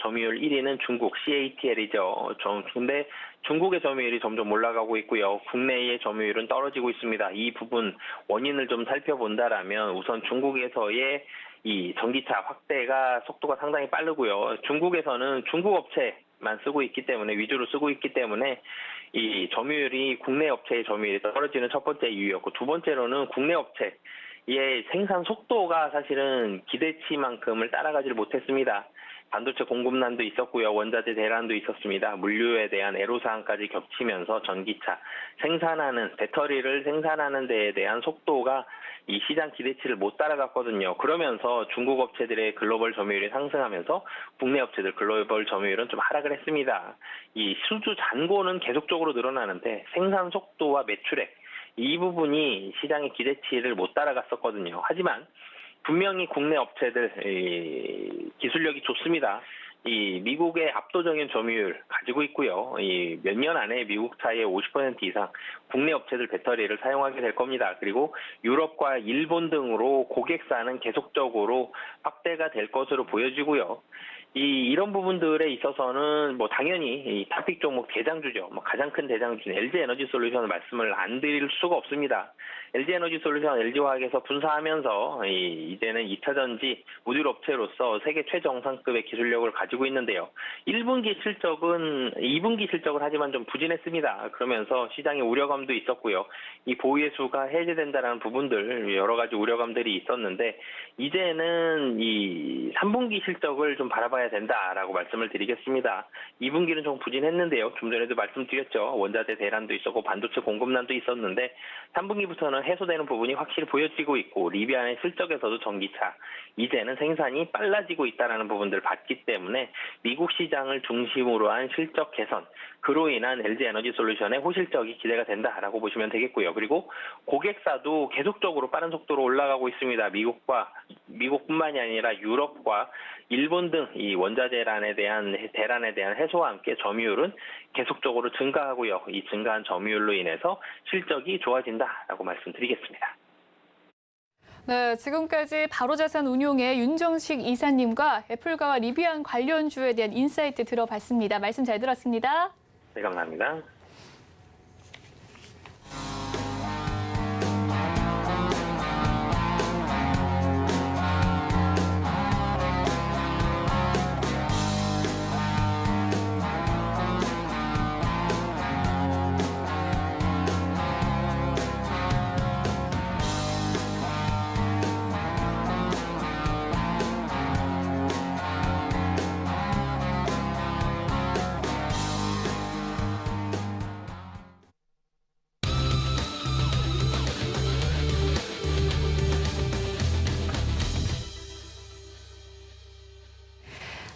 점유율 1위는 중국 CATL이죠. 근데 중국의 점유율이 점점 올라가고 있고요. 국내의 점유율은 떨어지고 있습니다. 이 부분 원인을 좀 살펴본다라면 우선 중국에서의 이 전기차 확대가 속도가 상당히 빠르고요. 중국에서는 중국 업체만 쓰고 있기 때문에 위주로 쓰고 있기 때문에 이 점유율이 국내 업체의 점유율이 떨어지는 첫 번째 이유였고 두 번째로는 국내 업체 의 생산 속도가 사실은 기대치만큼을 따라가지를 못했습니다. 반도체 공급난도 있었고요. 원자재 대란도 있었습니다. 물류에 대한 애로사항까지 겹치면서 전기차 배터리를 생산하는 데에 대한 속도가 이 시장 기대치를 못 따라갔거든요. 그러면서 중국 업체들의 글로벌 점유율이 상승하면서 국내 업체들 글로벌 점유율은 좀 하락을 했습니다. 이 수주 잔고는 계속적으로 늘어나는데 생산 속도와 매출액 이 부분이 시장의 기대치를 못 따라갔었거든요. 하지만 분명히 국내 업체들 기술력이 좋습니다. 이 미국의 압도적인 점유율 가지고 있고요. 이 몇 년 안에 미국 차의 50% 이상 국내 업체들 배터리를 사용하게 될 겁니다. 그리고 유럽과 일본 등으로 고객사는 계속적으로 확대가 될 것으로 보여지고요. 이런 부분들에 있어서는 뭐 당연히 이 탑픽 종목 대장주죠. 가장 큰 대장주는 LG 에너지 솔루션을 말씀을 안 드릴 수가 없습니다. LG 에너지 솔루션 LG화학에서 분사하면서 이제는 2차 전지 모듈 업체로서 세계 최정상급의 기술력을 가지고 있는데요. 2분기 실적은 하지만 좀 부진했습니다. 그러면서 시장의 우려감도 있었고요. 이 보유의 수가 해제된다는 부분들 여러 가지 우려감들이 있었는데 이제는 이 3분기 실적을 좀 바라봐야 된다라고 말씀을 드리겠습니다. 2분기는 좀 부진했는데요. 좀 전에도 말씀드렸죠. 원자재 대란도 있었고 반도체 공급난도 있었는데 3분기부터는 해소되는 부분이 확실히 보여지고 있고 리비안의 실적에서도 전기차 이제는 생산이 빨라지고 있다는 부분들을 봤기 때문에 미국 시장을 중심으로 한 실적 개선 그로 인한 LG 에너지 솔루션의 호실적이 기대가 된다라고 보시면 되겠고요. 그리고 고객사도 계속적으로 빠른 속도로 올라가고 있습니다. 미국뿐만이 아니라 유럽과 일본 등 이 원자재 대란에 대한 해소와 함께 점유율은 계속적으로 증가하고요. 이 증가한 점유율로 인해서 실적이 좋아진다라고 말씀드리겠습니다. 네, 지금까지 바로자산운용의 윤정식 이사님과 애플가와 리비안 관련주에 대한 인사이트 들어봤습니다. 말씀 잘 들었습니다. 네, 감사합니다.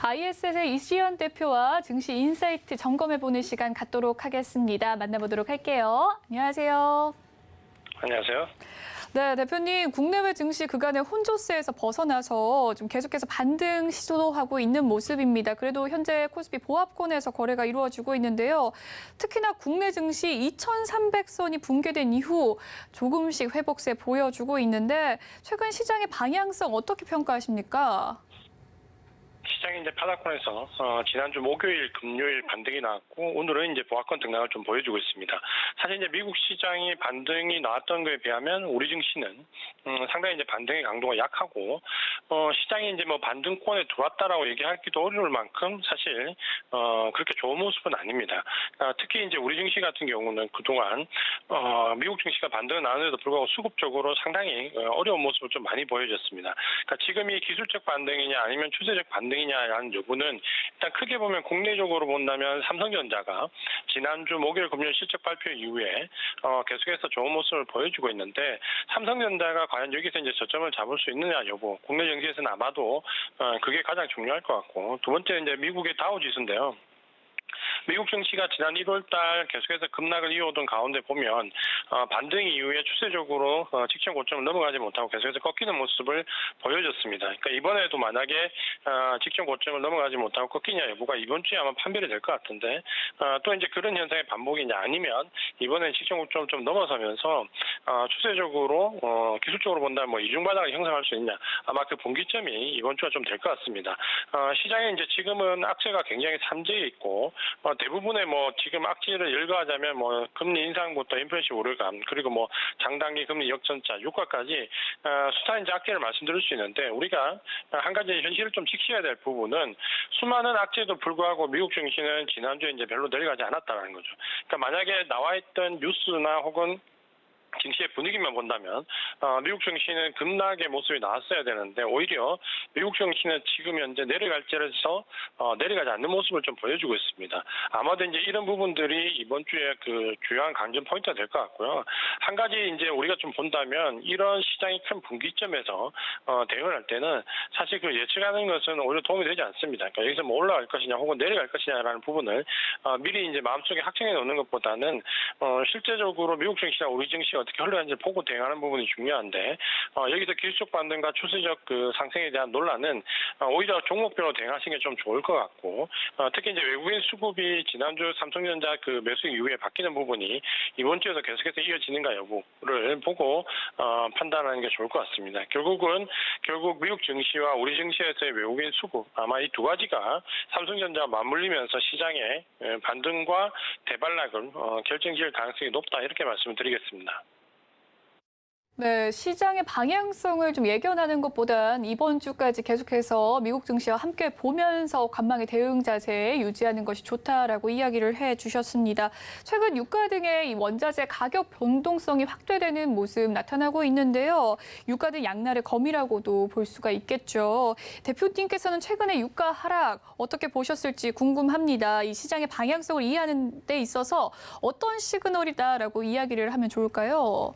ISS의 이시연 대표와 증시 인사이트 점검해보는 시간 갖도록 하겠습니다. 만나보도록 할게요. 안녕하세요. 안녕하세요. 네, 대표님, 국내외 증시 그간의 혼조세에서 벗어나서 좀 계속해서 반등 시도하고 있는 모습입니다. 그래도 현재 코스피 보합권에서 거래가 이루어지고 있는데요. 특히나 국내 증시 2,300선이 붕괴된 이후 조금씩 회복세 보여주고 있는데 최근 시장의 방향성 어떻게 평가하십니까? 시장이 이제 바닥권에서 지난주 목요일, 금요일 반등이 나왔고 오늘은 이제 보합권 등락을 좀 보여주고 있습니다. 사실 이제 미국 시장이 반등이 나왔던 거에 비하면 우리 증시는 상당히 이제 반등의 강도가 약하고 시장이 이제 뭐 반등권에 들어왔다라고 얘기하기도 어려울 만큼 사실 그렇게 좋은 모습은 아닙니다. 특히 이제 우리 증시 같은 경우는 그동안 미국 증시가 반등을 나왔는데도 불구하고 수급적으로 상당히 어려운 모습을 좀 많이 보여줬습니다. 그러니까 지금이 기술적 반등이냐 아니면 추세적 반등이냐라는 여부는 일단 크게 보면 국내적으로 본다면 삼성전자가 지난주 목요일 금요일 실적 발표 이후에 계속해서 좋은 모습을 보여주고 있는데 삼성전자가 과연 여기서 이제 저점을 잡을 수 있느냐 여부 국내 증시에서는 아마도 그게 가장 중요할 것 같고 두 번째는 이제 미국의 다우 지수인데요. 미국 증시가 지난 1월 달 계속해서 급락을 이어오던 가운데 보면 반등 이후에 추세적으로 직전 고점을 넘어가지 못하고 계속해서 꺾이는 모습을 보여줬습니다. 그러니까 이번에도 만약에 직전 고점을 넘어가지 못하고 꺾이냐 여부가 이번 주에 아마 판별이 될 것 같은데 또 이제 그런 현상의 반복이냐 아니면 이번에 직전 고점을 좀 넘어서면서 추세적으로 기술적으로 본다면 뭐 이중바닥을 형성할 수 있냐 아마 그 분기점이 이번 주가 좀 될 것 같습니다. 시장에 이제 지금은 악재가 굉장히 삼재해 있고 대부분의 뭐 지금 악재를 열거하자면 뭐 금리 인상부터 인플레이션 우려감 그리고 뭐 장단기 금리 역전자 유가까지 숱한 이제 악재를 말씀드릴 수 있는데 우리가 한 가지 현실을 좀 지켜야 될 부분은 수많은 악재도 불구하고 미국 증시는 지난주에 이제 별로 내려가지 않았다는 거죠. 그러니까 만약에 나와 있던 뉴스나 혹은 증시의 분위기만 본다면 미국 증시는 급락의 모습이 나왔어야 되는데 오히려 미국 증시는 지금 현재 내려갈지라서 내려가지 않는 모습을 좀 보여주고 있습니다. 아마도 이제 이런 부분들이 이번 주에 그 주요한 강점 포인트가 될 것 같고요. 한 가지 이제 우리가 좀 본다면 이런 시장이 큰 분기점에서 대응을 할 때는 사실 그 예측하는 것은 오히려 도움이 되지 않습니다. 그러니까 여기서 뭐 올라갈 것이냐 혹은 내려갈 것이냐라는 부분을 미리 이제 마음속에 확정해 놓는 것보다는 실제적으로 미국 증시나 우리 증시가 어떻게 흘러가는지 보고 대응하는 부분이 중요한데 여기서 기술적 반등과 추세적 그 상승에 대한 논란은 오히려 종목별로 대응하시는 게 좀 좋을 것 같고 특히 이제 외국인 수급이 지난주 삼성전자 그 매수 이후에 바뀌는 부분이 이번 주에도 계속해서 이어지는가 여부를 보고 판단하는 게 좋을 것 같습니다. 결국 미국 증시와 우리 증시에서의 외국인 수급 아마 이 두 가지가 삼성전자와 맞물리면서 시장의 반등과 대반락을 결정지을 가능성이 높다 이렇게 말씀을 드리겠습니다. 네, 시장의 방향성을 좀 예견하는 것보단 이번 주까지 계속해서 미국 증시와 함께 보면서 관망의 대응 자세 유지하는 것이 좋다라고 이야기를 해주셨습니다. 최근 유가 등의 이 원자재 가격 변동성이 확대되는 모습 나타나고 있는데요. 유가는 양날의 검이라고도 볼 수가 있겠죠. 대표님께서는 최근의 유가 하락 어떻게 보셨을지 궁금합니다. 이 시장의 방향성을 이해하는 데 있어서 어떤 시그널이다라고 이야기를 하면 좋을까요?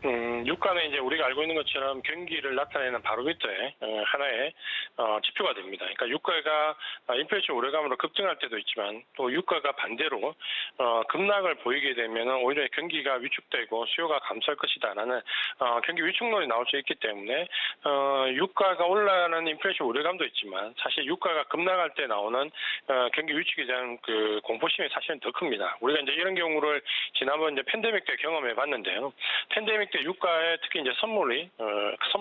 유가는 이제 우리가 알고 있는 것처럼 경기를 나타내는 바로미터의 하나의 지표가 됩니다. 그러니까 유가가 인플레이션 우려감으로 급등할 때도 있지만 또 유가가 반대로 급락을 보이게 되면 오히려 경기가 위축되고 수요가 감소할 것이다라는 경기 위축론이 나올 수 있기 때문에 유가가 올라가는 인플레이션 우려감도 있지만 사실 유가가 급락할 때 나오는 경기 위축에 대한 그 공포심이 사실은 더 큽니다. 우리가 이제 이런 경우를 지난번 이제 팬데믹 때 경험해 봤는데요. 팬데믹 때 유가에 특히 이제 선물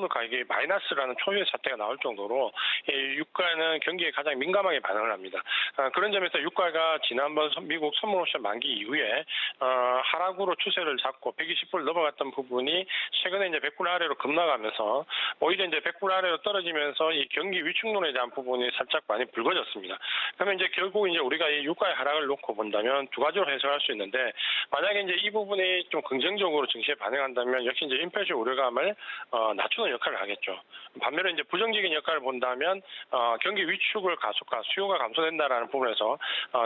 가격이 마이너스라는 초유의 사태가 나올 정도로 유가는 경기에 가장 민감하게 반응을 합니다. 그런 점에서 유가가 지난번 미국 선물 옵션 만기 이후에 하락으로 추세를 잡고 120불 넘어갔던 부분이 최근에 이제 100불 아래로 급락하면서 오히려 이제 100불 아래로 떨어지면서 이 경기 위축론에 대한 부분이 살짝 많이 붉어졌습니다. 그러면 이제 결국 이제 우리가 이 유가의 하락을 놓고 본다면 두 가지로 해석할 수 있는데 만약에 이제 이 부분이 좀 긍정적으로 증시에 반응한다면 본다면 역시 이제 인플레이션 우려감을 낮추는 역할을 하겠죠. 반면에 이제 부정적인 역할을 본다면 경기 위축을 가속화, 수요가 감소된다라는 부분에서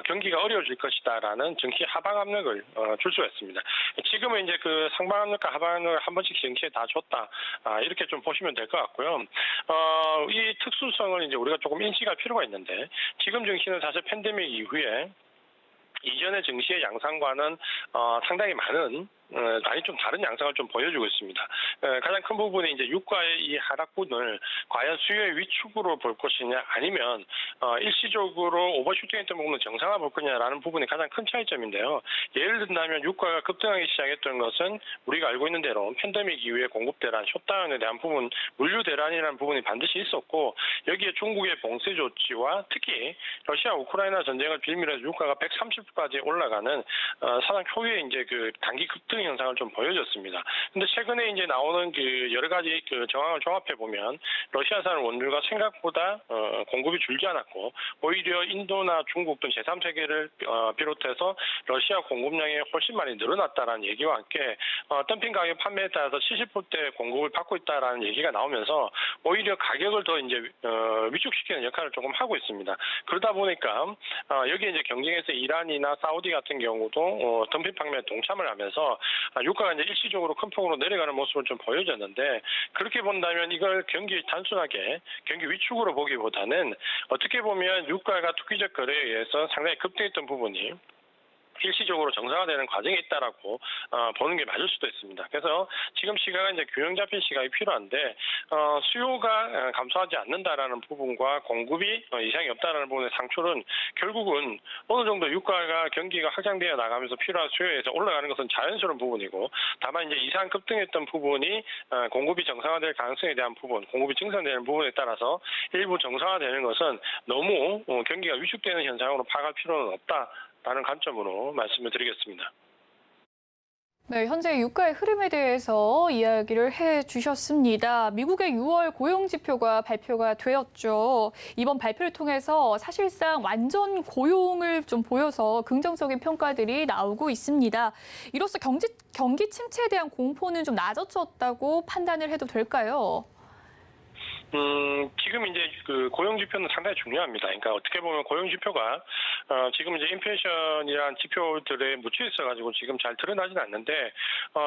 경기가 어려워질 것이다라는 증시 하방 압력을 줄 수가 있습니다. 지금은 이제 그 상방 압력과 하방 압력을 한 번씩 증시에 다 줬다 이렇게 좀 보시면 될 것 같고요. 이 특수성을 이제 우리가 조금 인식할 필요가 있는데 지금 증시는 사실 팬데믹 이후에 이전의 증시의 양상과는 상당히 많이 좀 다른 양상을 좀 보여주고 있습니다. 가장 큰 부분이 이제 유가의 이 하락분을 과연 수요의 위축으로 볼 것이냐 아니면 일시적으로 오버슈팅했던 부분을 정상화 볼 거냐라는 부분이 가장 큰 차이점인데요. 예를 든다면 유가가 급등하기 시작했던 것은 우리가 알고 있는 대로 팬데믹 이후에 공급 대란, 숏다운에 대한 부분, 물류 대란이라는 부분이 반드시 있었고 여기에 중국의 봉쇄 조치와 특히 러시아 우크라이나 전쟁을 빌미로 해서 유가가 130까지 올라가는 사상 초유의 이제 그 단기 급등 현상을 좀 보여줬습니다. 근데 최근에 이제 나오는 그 여러 가지 그 정황을 종합해 보면 러시아산 원유가 생각보다 공급이 줄지 않았고 오히려 인도나 중국 등 제3세계를 비롯해서 러시아 공급량이 훨씬 많이 늘어났다라는 얘기와 함께 덤핑 가격 판매에 따라서 70%대 공급을 받고 있다라는 얘기가 나오면서 오히려 가격을 더 이제 위축시키는 역할을 조금 하고 있습니다. 그러다 보니까 여기에 이제 경쟁에서 이란이나 사우디 같은 경우도 덤핑 판매에 동참을 하면서 유가가 이제 일시적으로 큰 폭으로 내려가는 모습을 좀 보여줬는데 그렇게 본다면 이걸 단순하게 경기 위축으로 보기보다는 어떻게 보면 유가가 투기적 거래에 의해서 상당히 급등했던 부분이 일시적으로 정상화되는 과정에 있다라고 보는 게 맞을 수도 있습니다. 그래서 지금 시각은 이제 균형 잡힌 시각이 필요한데 수요가 감소하지 않는다라는 부분과 공급이 이상이 없다라는 부분의 상출은 결국은 어느 정도 유가가 경기가 확장되어 나가면서 필요한 수요에서 올라가는 것은 자연스러운 부분이고 다만 이제 이상 급등했던 부분이 공급이 정상화될 가능성에 대한 부분, 공급이 증산되는 부분에 따라서 일부 정상화되는 것은 너무 경기가 위축되는 현상으로 파악할 필요는 없다. 라는 관점으로 말씀을 드리겠습니다. 네, 현재 유가의 흐름에 대해서 이야기를 해주셨습니다. 미국의 6월 고용지표가 발표가 되었죠. 이번 발표를 통해서 사실상 완전 고용을 좀 보여서 긍정적인 평가들이 나오고 있습니다. 이로써 경기 침체에 대한 공포는 좀 낮아졌다고 판단을 해도 될까요? 지금 이제 그 고용 지표는 상당히 중요합니다. 그러니까 어떻게 보면 고용 지표가 지금 이제 인플레이션이란 지표들에 묻혀 있어가지고 지금 잘 드러나지는 않는데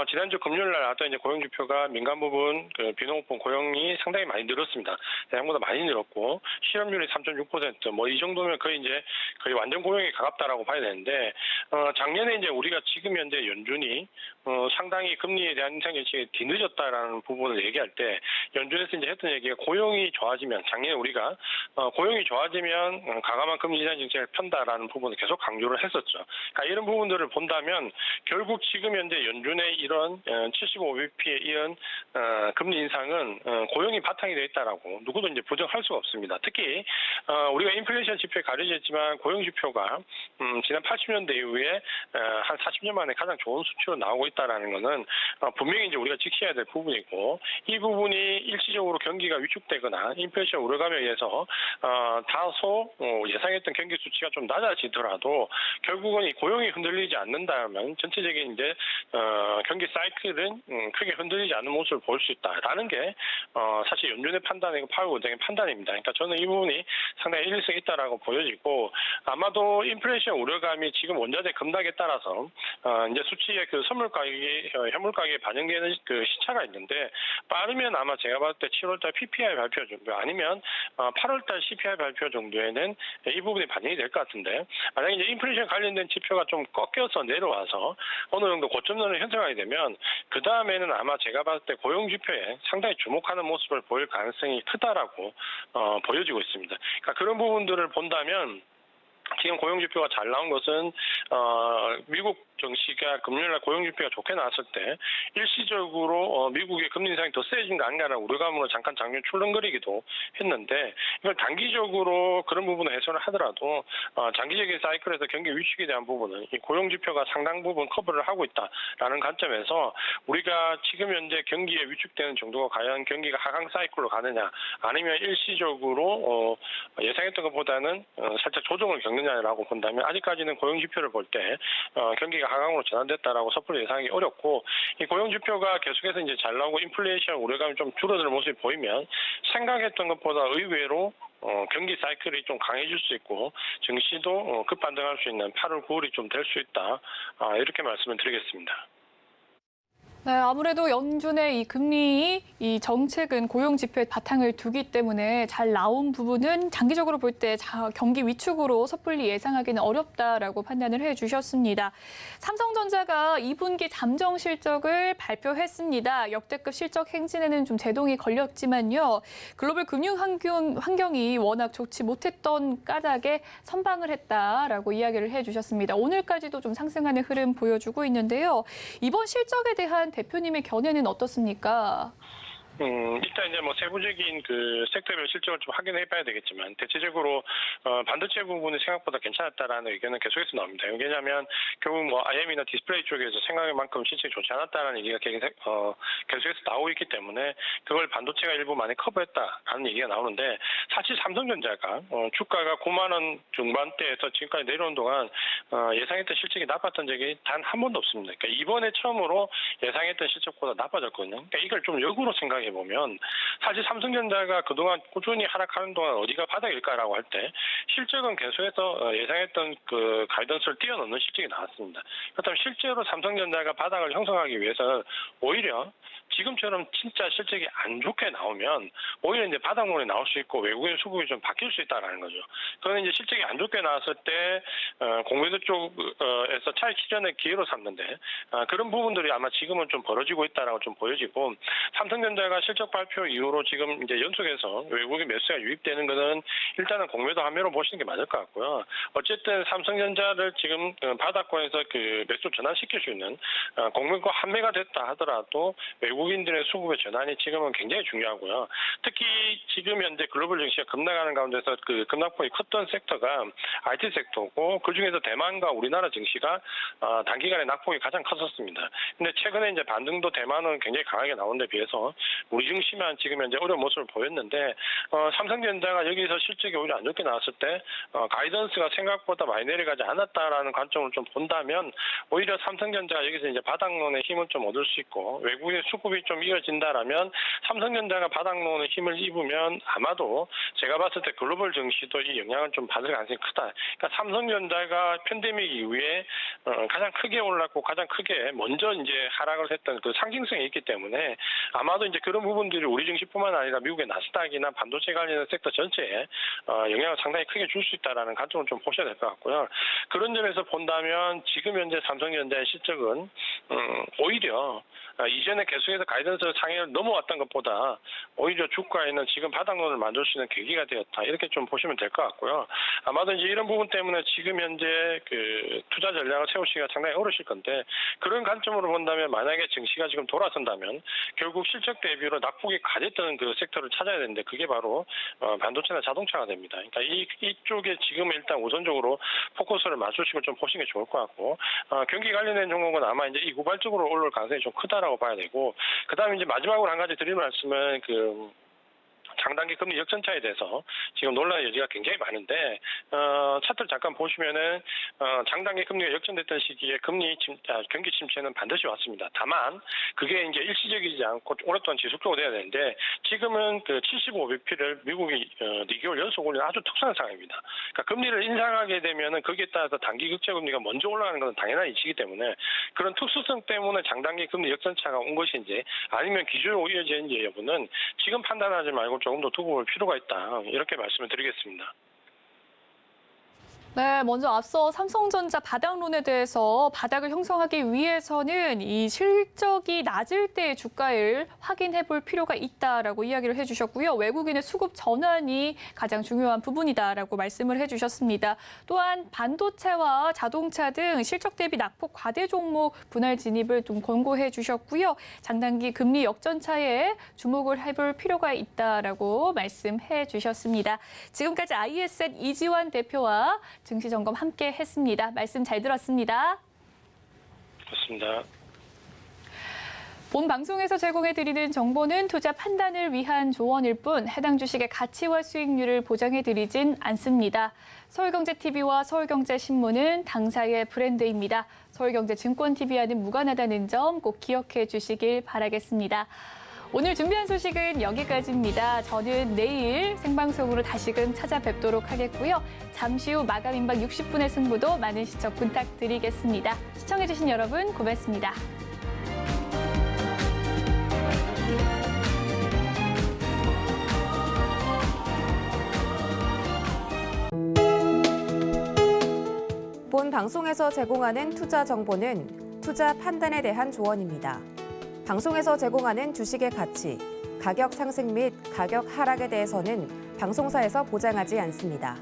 지난주 금요일 날 나왔던 이제 고용 지표가 민간 부분, 그 비농업부 고용이 상당히 많이 늘었습니다. 예상보다 많이 늘었고 실업률이 3.6%, 뭐 이 정도면 거의 완전 고용에 가깝다라고 봐야 되는데 작년에 이제 우리가 지금 현재 연준이 상당히 금리에 대한 인상 결정이 뒤늦었다라는 부분을 얘기할 때 연준에서 이제 했던 얘기가 고용이 좋아지면 작년에 우리가 고용이 좋아지면 과감한 금리 인상 정책을 편다라는 부분을 계속 강조를 했었죠. 그러니까 이런 부분들을 본다면 결국 지금 현재 연준의 이런 75bp의 이런 금리 인상은 고용이 바탕이 되어 있다라고 누구도 이제 부정할 수가 없습니다. 특히 우리가 인플레이션 지표에 가려져 있지만 고용 지표가 지난 80년대 이후에 한 40년 만에 가장 좋은 수치로 나오고 있다라는 것은 분명히 이제 우리가 지켜야 될 부분이고 이 부분이 일시적으로 경기가 위축되거나 인플레이션 우려감에 의해서 다소 예상했던 경기 수치가 좀 낮아지더라도 결국은 이 고용이 흔들리지 않는다면 전체적인 이제 경기 사이클은 크게 흔들리지 않는 모습을 볼 수 있다라는 게 사실 연준의 판단이고 파월 의장의 판단입니다. 그러니까 저는 이 부분이 상당히 일리성이 있다라고 보여지고 아마도 인플레이션 우려감이 지금 원자재 급락에 따라서 이제 수치의 그 선물 가격이 현물 가격에 반영되는 그 시차가 있는데 빠르면 아마 제가 봤을 때 7월달 PPI 발표 정도 아니면 8월달 CPI 발표 정도에는 이 부분이 반영이 될 것 같은데 만약에 이제 인플레이션 관련된 지표가 좀 꺾여서 내려와서 어느 정도 고점선을 형성하게 되면 그 다음에는 아마 제가 봤을 때 고용 지표에 상당히 주목하는 모습을 보일 가능성이 크다라고 보여지고 있습니다. 그러니까 그런 부분들을 본다면 지금 고용지표가 잘 나온 것은 미국 증시가 금요일날 고용지표가 좋게 나왔을 때 일시적으로 미국의 금리 인상이 더 세진 거 아닌가라는 우려감으로 잠깐 작년 출렁거리기도 했는데 이걸 단기적으로 그런 부분을 해소를 하더라도 장기적인 사이클에서 경기 위축에 대한 부분은 이 고용지표가 상당 부분 커버를 하고 있다라는 관점에서 우리가 지금 현재 경기에 위축되는 정도가 과연 경기가 하강 사이클로 가느냐 아니면 일시적으로 예상했던 것보다는 살짝 조정을 정느냐라고 본다면 아직까지는 고용 지표를 볼 때 경기가 하강으로 전환됐다라고 섣불리 예상하기 어렵고 이 고용 지표가 계속해서 이제 잘 나오고 인플레이션 우려감이 좀 줄어드는 모습이 보이면 생각했던 것보다 의외로 경기 사이클이 좀 강해질 수 있고 증시도 급반등할 수 있는 8월, 9월이 좀 될 수 있다. 이렇게 말씀을 드리겠습니다. 네, 아무래도 연준의 이 금리 이 정책은 고용 지표에 바탕을 두기 때문에 잘 나온 부분은 장기적으로 볼 때 경기 위축으로 섣불리 예상하기는 어렵다라고 판단을 해주셨습니다. 삼성전자가 2분기 잠정 실적을 발표했습니다. 역대급 실적 행진에는 좀 제동이 걸렸지만요. 글로벌 금융 환경이 워낙 좋지 못했던 까닭에 선방을 했다라고 이야기를 해주셨습니다. 오늘까지도 좀 상승하는 흐름 보여주고 있는데요. 이번 실적에 대한 대표님의 견해는 어떻습니까? 일단 이제 뭐 세부적인 그 섹터별 실적을 좀 확인해 봐야 되겠지만 대체적으로 반도체 부분이 생각보다 괜찮았다라는 의견은 계속해서 나옵니다. 왜냐하면 결국 뭐 IM이나 디스플레이 쪽에서 생각한 만큼 실적이 좋지 않았다라는 얘기가 계속해서 나오고 있기 때문에 그걸 반도체가 일부 많이 커버했다라는 얘기가 나오는데 사실 삼성전자가 주가가 9만 원 중반대에서 지금까지 내려온 동안 예상했던 실적이 나빴던 적이 단 한 번도 없습니다. 그러니까 이번에 처음으로 예상했던 실적보다 나빠졌거든요. 그러니까 이걸 좀 역으로 생각해 보면 사실 삼성전자가 그동안 꾸준히 하락하는 동안 어디가 바닥일까라고 할 때 실적은 계속해서 예상했던 그 가이던스를 뛰어넘는 실적이 나왔습니다. 그렇다면 실제로 삼성전자가 바닥을 형성하기 위해서 오히려 지금처럼 진짜 실적이 안 좋게 나오면 오히려 이제 바닥론이 나올 수 있고 외국인 수급이 좀 바뀔 수 있다라는 거죠. 그거는 이제 실적이 안 좋게 나왔을 때 공매도 쪽에서 차익 실현의 기회로 삼는데 그런 부분들이 아마 지금은 좀 벌어지고 있다라고 좀 보여지고 삼성전자가 실적 발표 이후로 지금 이제 연속해서 외국인 매수가 유입되는 것은 일단은 공매도 함유로 보시는 게 맞을 것 같고요. 어쨌든 삼성전자를 지금 바닥권에서 그 매수 전환시킬 수 있는 공매도 환매가 됐다 하더라도 외국인들의 수급의 전환이 지금은 굉장히 중요하고요. 특히 지금 현재 글로벌 증시가 급락하는 가운데서 그 급락폭이 컸던 섹터가 IT 섹터고 그중에서 대만과 우리나라 증시가 단기간에 낙폭이 가장 컸었습니다. 근데 최근에 이제 반등도 대만은 굉장히 강하게 나온 데 비해서 우리 증시만 지금 현재 어려운 모습을 보였는데 삼성전자가 여기서 실적이 오히려 안 좋게 나왔을 때 가이던스가 생각보다 많이 내려가지 않았다라는 관점을 좀 본다면 오히려 삼성전자가 여기서 이제 바닥론의 힘을 좀 얻을 수 있고 외국인 수급이 좀 이어진다라면 삼성전자가 바닥론의 힘을 입으면 아마도 제가 봤을 때 글로벌 증시도 이 영향을 좀 받을 가능성이 크다. 그러니까 삼성전자가 팬데믹 이후에 가장 크게 올랐고 가장 크게 먼저 이제 하락을 했던 그 상징성이 있기 때문에 아마도 이제 그런 부분들이 우리 증시뿐만 아니라 미국의 나스닥이나 반도체 관련 섹터 전체에 영향을 상당히 크게 줄 수 있다라는 관점을 좀 보셔야 될 것 같고요. 그런 점에서 본다면 지금 현재 삼성전자의 실적은 오히려 이전에 계속해서 가이던스 상해를 넘어왔던 것보다 오히려 주가에는 지금 바닥론을 만들 수 있는 계기가 되었다. 이렇게 좀 보시면 될 것 같고요. 아마도 이제 이런 부분 때문에 지금 현재 그 투자 전략을 세우시기가 상당히 어려우실 건데 그런 관점으로 본다면 만약에 증시가 지금 돌아선다면 결국 실적 대비로 낙폭이 가졌던 그 섹터를 찾아야 되는데 그게 바로 반도체나 자동차가 됩니다. 그러니까 이쪽에 지금 일단 우선적으로 포커스를 맞추시고 좀 보시는 게 좋을 것 같고 경기 관련된 종목은 아마 이제 이 구발적으로 올라올 가능성이 좀 크다라고 봐야 되고 그다음에 이제 마지막으로 한 가지 드릴 말씀은 그 장단기 금리 역전차에 대해서 지금 논란의 여지가 굉장히 많은데 차트를 잠깐 보시면은 장단기 금리가 역전됐던 시기에 경기 침체는 반드시 왔습니다. 다만 그게 이제 일시적이지 않고 오랫동안 지속적으로 돼야 되는데 지금은 그 75bp를 미국이 2개월 연속 올린 아주 특수한 상황입니다. 그러니까 금리를 인상하게 되면은 거기에 따라서 단기 국채 금리가 먼저 올라가는 것은 당연한 이치이기 때문에 그런 특수성 때문에 장단기 금리 역전차가 온 것인지 아니면 기조로 이어지는지 여부는 지금 판단하지 말고 조금 더 두고 볼 필요가 있다. 이렇게 말씀을 드리겠습니다. 네, 먼저 앞서 삼성전자 바닥론에 대해서 바닥을 형성하기 위해서는 이 실적이 낮을 때의 주가를 확인해 볼 필요가 있다라고 이야기를 해주셨고요. 외국인의 수급 전환이 가장 중요한 부분이다라고 말씀을 해주셨습니다. 또한 반도체와 자동차 등 실적 대비 낙폭 과대 종목 분할 진입을 좀 권고해 주셨고요. 장단기 금리 역전차에 주목을 해볼 필요가 있다라고 말씀해 주셨습니다. 지금까지 ISN 이지환 대표와 증시 점검 함께 했습니다. 말씀 잘 들었습니다. 좋습니다. 본 방송에서 제공해드리는 정보는 투자 판단을 위한 조언일 뿐 해당 주식의 가치와 수익률을 보장해드리진 않습니다. 서울경제TV와 서울경제신문은 당사의 브랜드입니다. 서울경제증권TV와는 무관하다는 점 꼭 기억해 주시길 바라겠습니다. 오늘 준비한 소식은 여기까지입니다. 저는 내일 생방송으로 다시금 찾아뵙도록 하겠고요. 잠시 후 마감 임박 60분의 승부도 많은 시청 부탁드리겠습니다. 시청해주신 여러분 고맙습니다. 본 방송에서 제공하는 투자 정보는 투자 판단에 대한 조언입니다. 방송에서 제공하는 주식의 가치, 가격 상승 및 가격 하락에 대해서는 방송사에서 보장하지 않습니다.